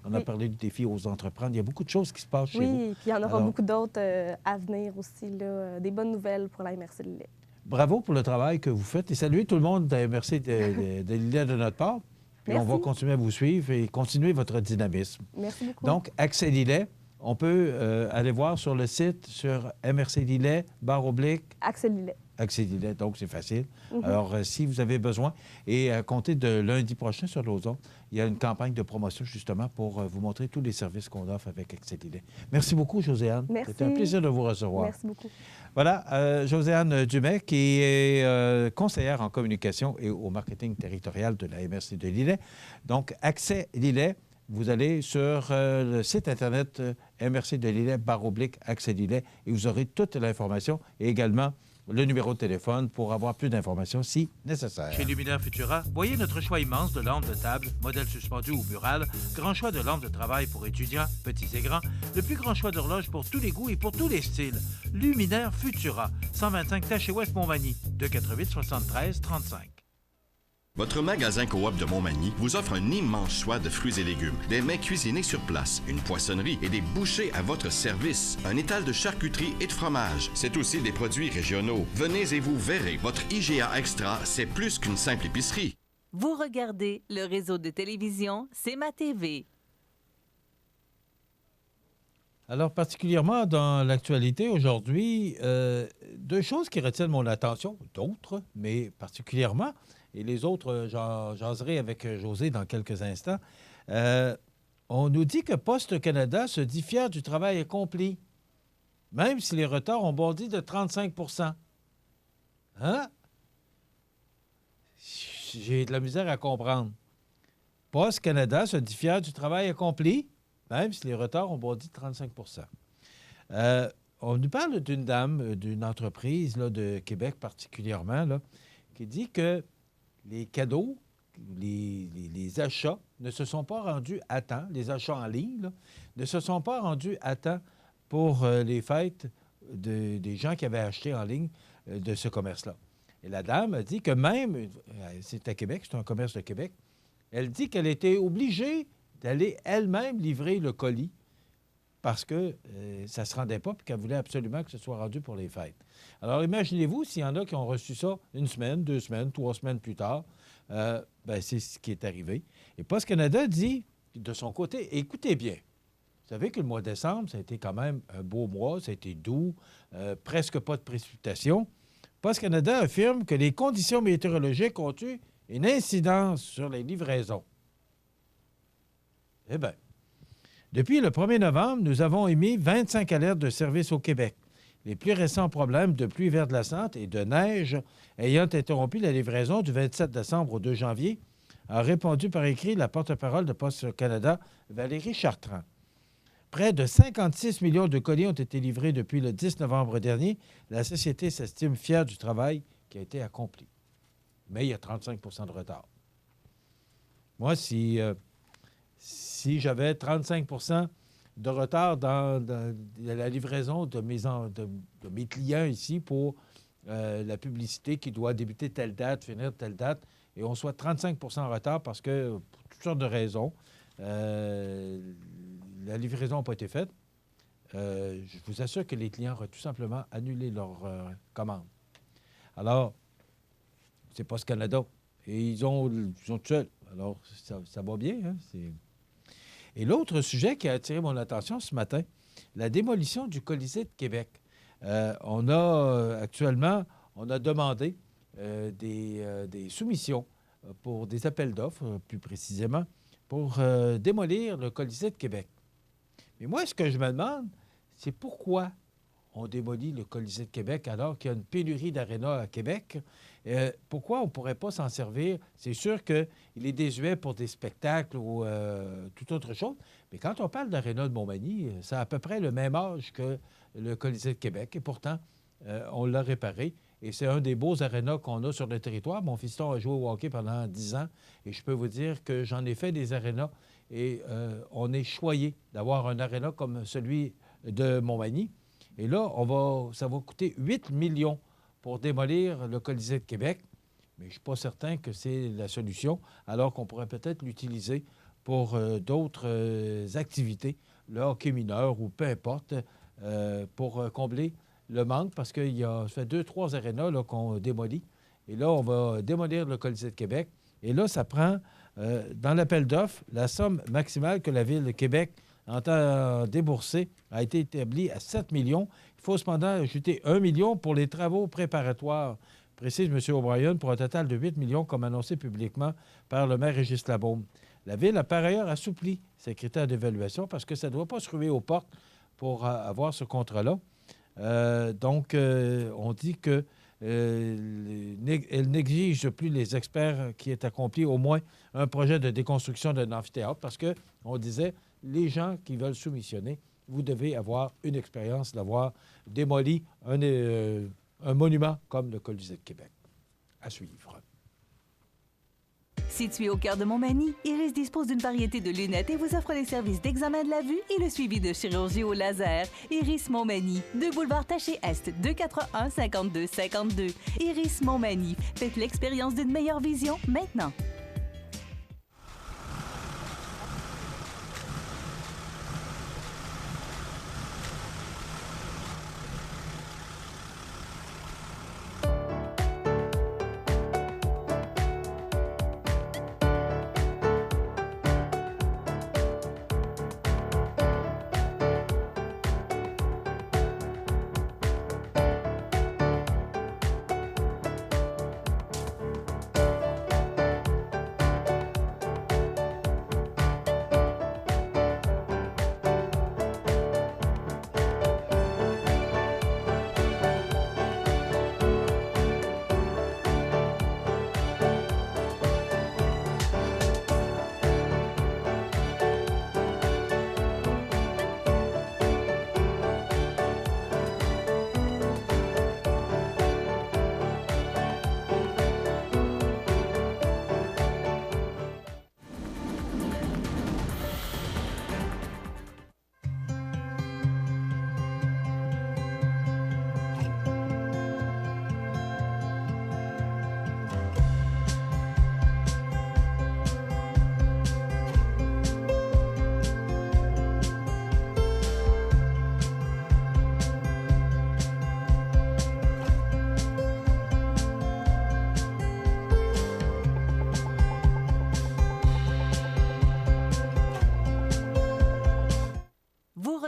On a parlé du défi aux entrepreneurs. Il y a beaucoup de choses qui se passent chez vous. Oui, puis il y en aura beaucoup d'autres à venir aussi, là, des bonnes nouvelles pour la MRC de Lillet. Bravo pour le travail que vous faites et saluez tout le monde de la MRC de Lillet de notre part. Puis Merci. on va continuer à vous suivre et continuer votre dynamisme. Merci beaucoup. Donc, Accès Lillet, on peut aller voir sur le site, sur MRC Lillet, Accès Lillet. Accès Lillet, donc c'est facile. Alors, si vous avez besoin, et à compter de lundi prochain sur l'Ozon, il y a une campagne de promotion justement pour vous montrer tous les services qu'on offre avec Accès Lillet. Merci beaucoup, Josiane. Merci. C'était un plaisir de vous recevoir. Merci beaucoup. Voilà, Josiane Dumais, qui est conseillère en communication et au marketing territorial de la MRC de Lillet. Donc, Accès Lillet, vous allez sur le site Internet MRC de Lillet, /Accès Lillet, et vous aurez toute l'information et également le numéro de téléphone pour avoir plus d'informations si nécessaire. Chez Luminaire Futura, voyez notre choix immense de lampes de table, modèles suspendus ou murales, grand choix de lampes de travail pour étudiants, petits et grands, le plus grand choix d'horloges pour tous les goûts et pour tous les styles. Luminaire Futura, 125 Taché Ouest Montmagny, 248 73 35. Votre magasin Coop de Montmagny vous offre un immense choix de fruits et légumes, des mets cuisinés sur place, une poissonnerie et des bouchers à votre service, un étal de charcuterie et de fromage. C'est aussi des produits régionaux. Venez et vous verrez, votre IGA Extra, c'est plus qu'une simple épicerie. Vous regardez le réseau de télévision C'est ma TV. Alors, particulièrement dans l'actualité aujourd'hui, deux choses qui retiennent mon attention, d'autres, mais particulièrement, et les autres, j'en jaserai avec José dans quelques instants. On nous dit que Poste Canada se dit fier du travail accompli, même si les retards ont bondi de 35 %. Hein? J'ai de la misère à comprendre. Poste Canada se dit fier du travail accompli, même si les retards ont bondi de 35 %. On nous parle d'une dame, d'une entreprise là, de Québec particulièrement, là, qui dit que les cadeaux, les achats ne se sont pas rendus à temps, les achats en ligne, là, ne se sont pas rendus à temps pour les fêtes des gens qui avaient acheté en ligne de ce commerce-là. Et la dame a dit que même, c'est à Québec, c'est un commerce de Québec, elle dit qu'elle était obligée d'aller elle-même livrer le colis parce que ça ne se rendait pas et qu'elle voulait absolument que ce soit rendu pour les fêtes. Alors, imaginez-vous s'il y en a qui ont reçu ça 1 semaine, 2 semaines, 3 semaines plus tard. C'est ce qui est arrivé. Et Post Canada dit, de son côté, écoutez bien, vous savez que le mois de décembre, ça a été quand même un beau mois, ça a été doux, presque pas de précipitations. Post Canada affirme que les conditions météorologiques ont eu une incidence sur les livraisons. Eh bien, depuis le 1er novembre, nous avons émis 25 alertes de service au Québec. Les plus récents problèmes de pluie verglaçante et de neige ayant interrompu la livraison du 27 décembre au 2 janvier, a répondu par écrit la porte-parole de Post Canada, Valérie Chartrand. Près de 56 millions de colis ont été livrés depuis le 10 novembre dernier. La société s'estime fière du travail qui a été accompli. Mais il y a 35 % de retard. Moi, si j'avais 35 % de retard dans la livraison de mes clients ici pour la publicité qui doit débuter telle date, finir telle date, et on soit 35 % en retard parce que, pour toutes sortes de raisons, la livraison n'a pas été faite, je vous assure que les clients auraient tout simplement annulé leur commande. Alors, c'est Post Canada. Et ils sont tout seuls. Alors, ça va bien. Hein? Et l'autre sujet qui a attiré mon attention ce matin, la démolition du Colisée de Québec. On a demandé des soumissions pour des appels d'offres, plus précisément, pour démolir le Colisée de Québec. Mais moi, ce que je me demande, c'est pourquoi on démolit le Colisée de Québec alors qu'il y a une pénurie d'arénas à Québec. Pourquoi on ne pourrait pas s'en servir? C'est sûr qu'il est désuet pour des spectacles ou toute autre chose, mais quand on parle d'aréna de Montmagny, ça a à peu près le même âge que le Colisée de Québec, et pourtant, on l'a réparé. Et c'est un des beaux arénas qu'on a sur le territoire. Mon fiston a joué au hockey pendant 10 ans, et je peux vous dire que j'en ai fait des arénas, et on est choyé d'avoir un aréna comme celui de Montmagny. Et là, ça va coûter 8 millions pour démolir le Colisée de Québec. Mais je ne suis pas certain que c'est la solution, alors qu'on pourrait peut-être l'utiliser pour d'autres activités, le hockey mineur ou peu importe, pour combler le manque, parce ça fait 2-3 arénas là, qu'on démolit. Et là, on va démolir le Colisée de Québec. Et là, ça prend, dans l'appel d'offres, la somme maximale que la Ville de Québec entend débourser a été établie à 7 millions. Il faut cependant ajouter 1 million pour les travaux préparatoires, précise M. O'Brien, pour un total de 8 millions, comme annoncé publiquement par le maire Régis Labaume. La Ville a par ailleurs assoupli ses critères d'évaluation parce que ça ne doit pas se ruer aux portes pour avoir ce contrat-là. Donc, on dit qu'elle n'exige plus les experts qui aient accompli au moins un projet de déconstruction d'un amphithéâtre parce qu'on disait, les gens qui veulent soumissionner, vous devez avoir une expérience d'avoir démoli un monument comme le Colisée de Québec. À suivre. Situé au cœur de Montmagny, Iris dispose d'une variété de lunettes et vous offre les services d'examen de la vue et le suivi de chirurgie au laser. Iris Montmagny, 2 boulevard Taché Est, 241-5252. Iris Montmagny, faites l'expérience d'une meilleure vision maintenant.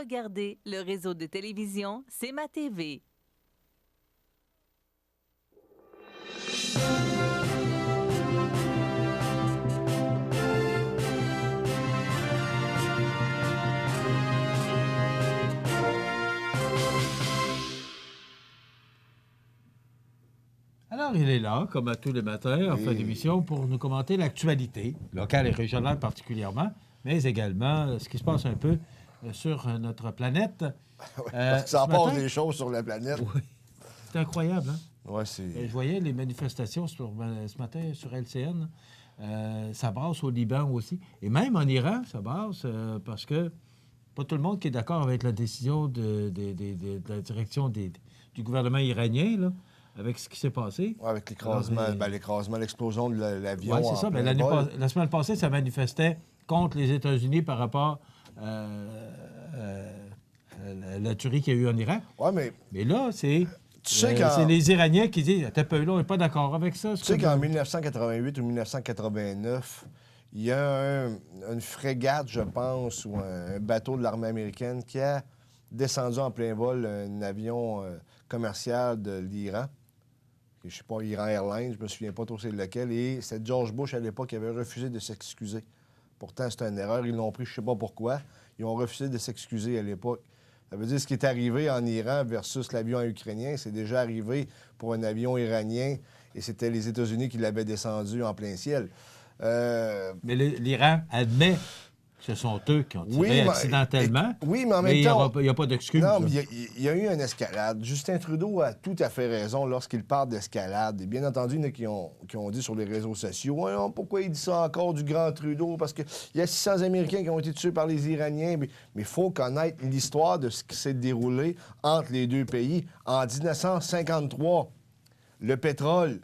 regardez le réseau de télévision C'est ma TV. Alors, il est là, comme à tous les matins, en fin d'émission, pour nous commenter l'actualité, locale et régionale particulièrement, mais également ce qui se passe un peu sur notre planète. Parce que ça en passe des choses sur la planète. Oui. C'est incroyable, hein? Oui, c'est... Je voyais les manifestations ce matin sur LCN. Ça brasse au Liban aussi. Et même en Iran, ça brasse parce que pas tout le monde qui est d'accord avec la décision de la direction du gouvernement iranien, là, avec ce qui s'est passé. Oui, avec l'écrasement, l'explosion de l'avion. Oui, c'est ça. Mais la semaine passée, ça manifestait contre les États-Unis par rapport à la tuerie qu'il y a eu en Irak. Oui, mais là, c'est... c'est les Iraniens qui disent « T'as peu là, on n'est pas d'accord avec ça. » Tu sais qu'en 1988 ou 1989, il y a une frégate, je pense, ou un bateau de l'armée américaine qui a descendu en plein vol un avion commercial de l'Iran. Je ne sais pas, Iran Airlines, je ne me souviens pas trop c'est lequel. Et c'est George Bush, à l'époque, qui avait refusé de s'excuser. Pourtant, c'était une erreur. Ils l'ont pris, je ne sais pas pourquoi. Ils ont refusé de s'excuser à l'époque. Ça veut dire ce qui est arrivé en Iran versus l'avion ukrainien, c'est déjà arrivé pour un avion iranien et c'était les États-Unis qui l'avaient descendu en plein ciel. Mais l'Iran admet que ce sont eux qui ont tiré accidentellement. Oui, mais en même temps... il n'y a pas d'excuse. Non, mais il y a eu une escalade. Justin Trudeau a tout à fait raison lorsqu'il parle d'escalade. Et bien entendu, il y en a qui ont dit sur les réseaux sociaux, ouais, non, pourquoi il dit ça encore du grand Trudeau? Parce qu'il y a 600 Américains qui ont été tués par les Iraniens. Mais il faut connaître l'histoire de ce qui s'est déroulé entre les deux pays. En 1953, le pétrole,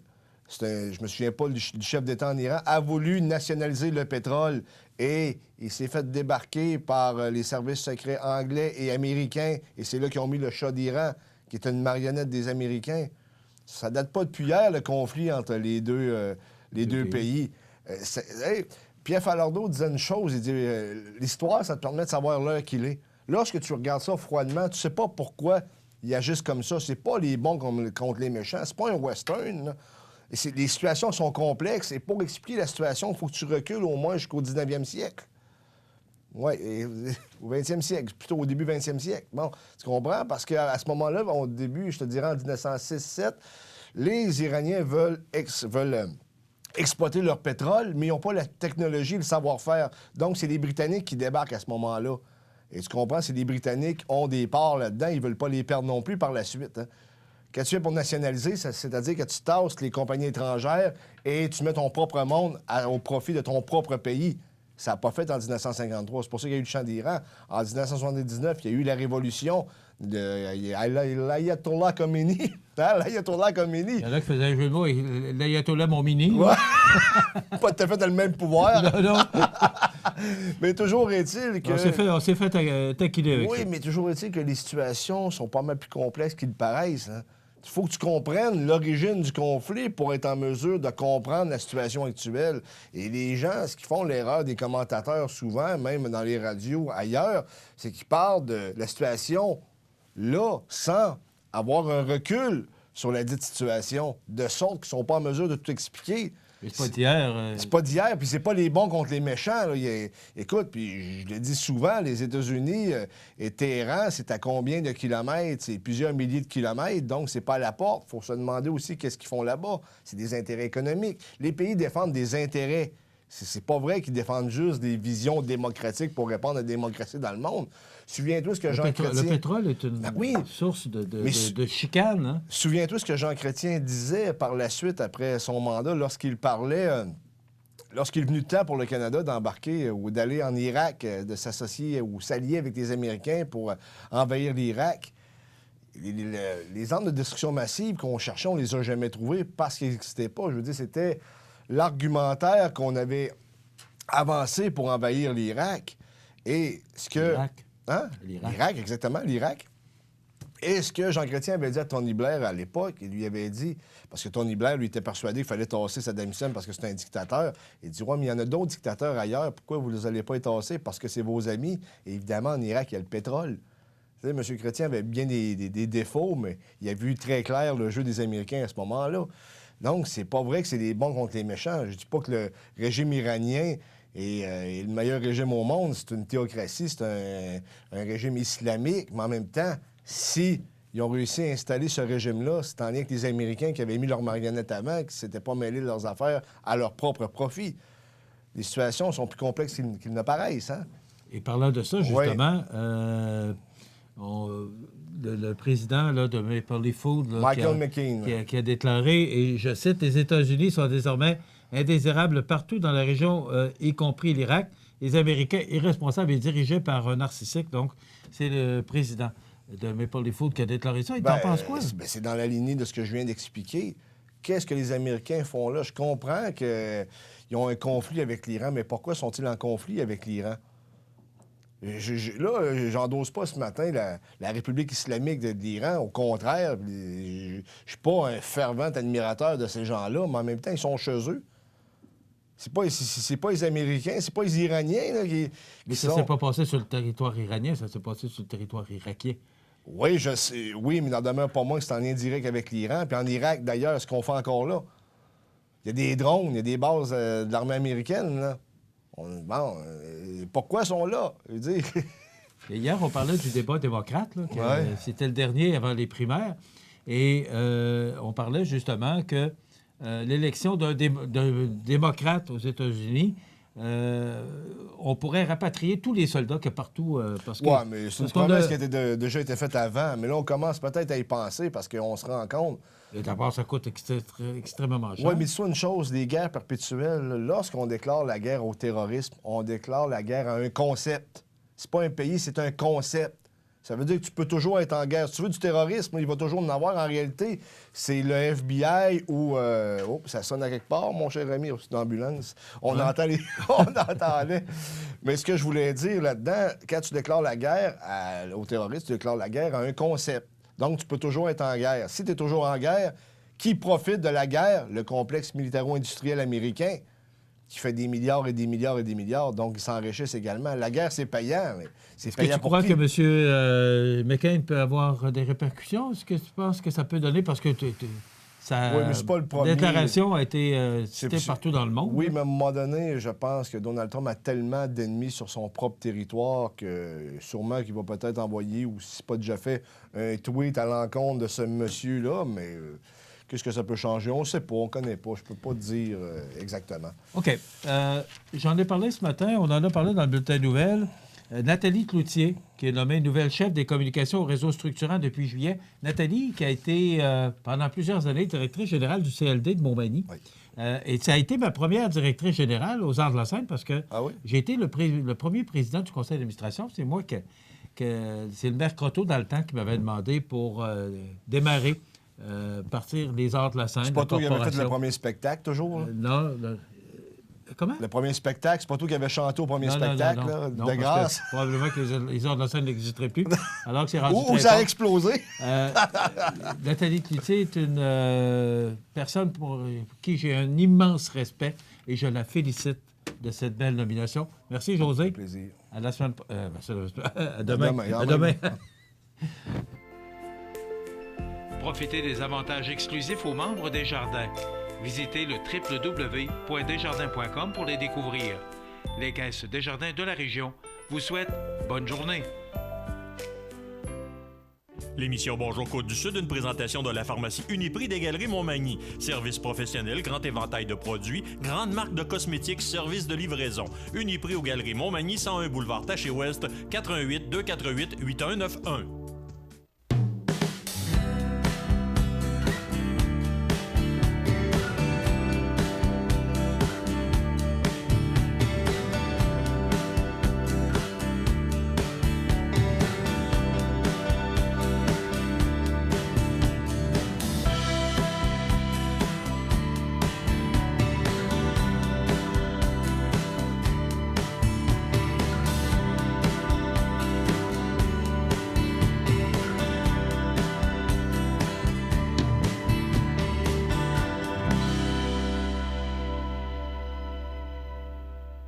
je me souviens pas du chef d'État en Iran, a voulu nationaliser le pétrole. Et il s'est fait débarquer par les services secrets anglais et américains. Et c'est là qu'ils ont mis le Shah d'Iran, qui était une marionnette des Américains. Ça date pas depuis hier, le conflit entre les deux pays. Pierre Falardeau disait une chose, il dit l'histoire, ça te permet de savoir l'heure qu'il est. Lorsque tu regardes ça froidement, tu sais pas pourquoi il agissent comme ça. C'est pas les bons contre les méchants. C'est pas un western, là. Les situations sont complexes et pour expliquer la situation, il faut que tu recules au moins jusqu'au 19e siècle. Oui, au 20e siècle, plutôt au début 20e siècle. Bon, tu comprends? Parce qu'à ce moment-là, au début, je te dirais en 1906-7, les Iraniens veulent exploiter leur pétrole, mais ils n'ont pas la technologie, le savoir-faire. Donc, c'est les Britanniques qui débarquent à ce moment-là. Et tu comprends, c'est les Britanniques ont des parts là-dedans, ils ne veulent pas les perdre non plus par la suite, hein. Qu'est-ce que tu fais pour nationaliser? C'est-à-dire que tu tasses les compagnies étrangères et tu mets ton propre monde au profit de ton propre pays. Ça n'a pas fait en 1953. C'est pour ça qu'il y a eu le champ d'Iran. En 1979, il y a eu la révolution de l'Ayatollah Khomeini. L'Ayatollah Khomeini. Il y en a qui faisaient un jeu de mots avec l'Ayatollah Momini. Ouais. Pas tout à fait le même pouvoir. Non. Mais toujours est-il que... On s'est fait taquiner avec ça. Oui, mais toujours est-il que les situations sont pas mal plus complexes qu'ils le paraissent, hein. Il faut que tu comprennes l'origine du conflit pour être en mesure de comprendre la situation actuelle. Et les gens, ce qu'ils font l'erreur des commentateurs souvent, même dans les radios ailleurs, c'est qu'ils parlent de la situation là sans avoir un recul sur la dite situation, de sorte qu'ils ne sont pas en mesure de tout expliquer. Mais c'est pas d'hier. C'est pas d'hier, puis c'est pas les bons contre les méchants. Là. Écoute, puis je le dis souvent, les États-Unis et Téhéran, c'est à combien de kilomètres? C'est plusieurs milliers de kilomètres, donc c'est pas à la porte. Il faut se demander aussi qu'est-ce qu'ils font là-bas. C'est des intérêts économiques. Les pays défendent des intérêts. C'est pas vrai qu'ils défendent juste des visions démocratiques pour répondre à la démocratie dans le monde. Souviens-toi ce que Jean Chrétien... Le pétrole est une source de chicane. Hein? Souviens-toi ce que Jean Chrétien disait par la suite, après son mandat, lorsqu'il parlait... lorsqu'il est venu le temps pour le Canada d'embarquer ou d'aller en Irak, de s'associer ou s'allier avec les Américains pour envahir l'Irak, les armes de destruction massive qu'on cherchait, on les a jamais trouvées parce qu'ils n'existaient pas. Je veux dire, c'était l'argumentaire qu'on avait avancé pour envahir l'Irak. Et ce que... L'Irak. Hein? L'Irak, exactement, l'Irak. Et ce que Jean Chrétien avait dit à Tony Blair à l'époque, il lui avait dit, parce que Tony Blair, lui, était persuadé qu'il fallait tasser Saddam Hussein parce que c'est un dictateur. Il dit, ouais, mais il y en a d'autres dictateurs ailleurs, pourquoi vous ne les allez pas tasser? Parce que c'est vos amis. Et évidemment, en Irak, il y a le pétrole. Tu sais, M. Chrétien avait bien des défauts, mais il a vu très clair le jeu des Américains à ce moment-là. Donc, c'est pas vrai que c'est les bons contre les méchants. Je dis pas que le régime iranien est le meilleur régime au monde. C'est une théocratie, c'est un régime islamique, mais en même temps, si ils ont réussi à installer ce régime-là, c'est en lien avec les Américains qui avaient mis leurs marionnettes avant, qui ne s'étaient pas mêlés de leurs affaires à leur propre profit. Les situations sont plus complexes qu'ils ne paraissent. Hein? Et parlant de ça, justement, le président là, de Maple Leaf Foods, Michael McCain, qui a déclaré, et je cite, « Les États-Unis sont désormais indésirables partout dans la région, y compris l'Irak. Les Américains irresponsables et dirigés par un narcissique. » Donc, c'est le président de Maple Leaf Foods qui a déclaré ça. Il t'en pense quoi? C'est dans la lignée de ce que je viens d'expliquer. Qu'est-ce que les Américains font là? Je comprends qu'ils ont un conflit avec l'Iran, mais pourquoi sont-ils en conflit avec l'Iran? Là, j'endosse pas ce matin la République islamique de l'Iran. Au contraire, je suis pas un fervent admirateur de ces gens-là, mais en même temps, ils sont chez eux. C'est pas les Américains, c'est pas les Iraniens là, qui Mais ça s'est pas passé sur le territoire iranien, ça s'est passé sur le territoire irakien. Oui, je sais. Oui, mais n'en demeure pas moins que c'est en lien direct avec l'Iran. Puis en Irak, d'ailleurs, ce qu'on fait encore là, il y a des drones, il y a des bases de l'armée américaine, là. Pourquoi ils sont là? Je veux dire... Et hier, on parlait du débat démocrate, là, c'était le dernier avant les primaires. Et on parlait justement que l'élection d'un démocrate aux États-Unis, on pourrait rapatrier tous les soldats qu'il y a partout. Oui, mais c'est une promesse qui a déjà été faite avant. Mais là, on commence peut-être à y penser parce qu'on se rend compte. D'abord, ça coûte extrêmement cher. Oui, mais c'est une chose, les guerres perpétuelles. Lorsqu'on déclare la guerre au terrorisme, on déclare la guerre à un concept. C'est pas un pays, c'est un concept. Ça veut dire que tu peux toujours être en guerre. Si tu veux du terrorisme, il va toujours en avoir. En réalité, c'est le FBI ou... Oh, ça sonne à quelque part, mon cher ami, c'est d'ambulance. On entend les... On entendait. Mais ce que je voulais dire là-dedans, quand tu déclares la guerre au terrorisme, tu déclares la guerre à un concept. Donc, tu peux toujours être en guerre. Si tu es toujours en guerre, qui profite de la guerre? Le complexe militaro-industriel américain, qui fait des milliards et des milliards et des milliards, donc ils s'enrichissent également. La guerre, c'est payant, mais c'est payant tu crois que M. McCain peut avoir des répercussions? Est-ce que tu penses que ça peut donner? Parce que sa déclaration a été citée partout dans le monde. Oui, mais à un moment donné, je pense que Donald Trump a tellement d'ennemis sur son propre territoire que sûrement qu'il va peut-être envoyer, ou si ce n'est pas déjà fait, un tweet à l'encontre de ce monsieur-là, mais... Qu'est-ce que ça peut changer? On ne sait pas, on ne connaît pas. Je ne peux pas te dire exactement. OK. J'en ai parlé ce matin. On en a parlé dans le bulletin de nouvelles. Nathalie Cloutier, qui est nommée nouvelle chef des communications au réseau structurant depuis juillet. Nathalie, qui a été pendant plusieurs années directrice générale du CLD de Montmagny. Oui. Et ça a été ma première directrice générale aux Arts de la Scène parce que j'ai été le premier président du conseil d'administration. C'est moi c'est le maire Croteau, dans le temps, qui m'avait demandé pour démarrer partir des Arts de la Scène. C'est pas toi qui avait fait le premier spectacle, toujours? Non. Comment? Le premier spectacle, c'est pas toi qui avait chanté au premier spectacle, non, de grâce? Probablement que les Arts de la Scène n'existeraient plus. Alors que c'est rendu Ou ça a explosé. Nathalie Cloutier est une personne pour qui j'ai un immense respect et je la félicite de cette belle nomination. Merci, José. Avec plaisir. À la semaine... à demain. À demain. Profitez des avantages exclusifs aux membres des Jardins. Visitez le www.desjardins.com pour les découvrir. Les caisses Desjardins de la région vous souhaitent bonne journée. L'émission Bonjour Côte-du-Sud, une présentation de la pharmacie Uniprix des Galeries Montmagny. Service professionnel, grand éventail de produits, grande marque de cosmétiques, service de livraison. Uniprix aux Galeries Montmagny, 101 boulevard Taché-Ouest, 88 248 8191.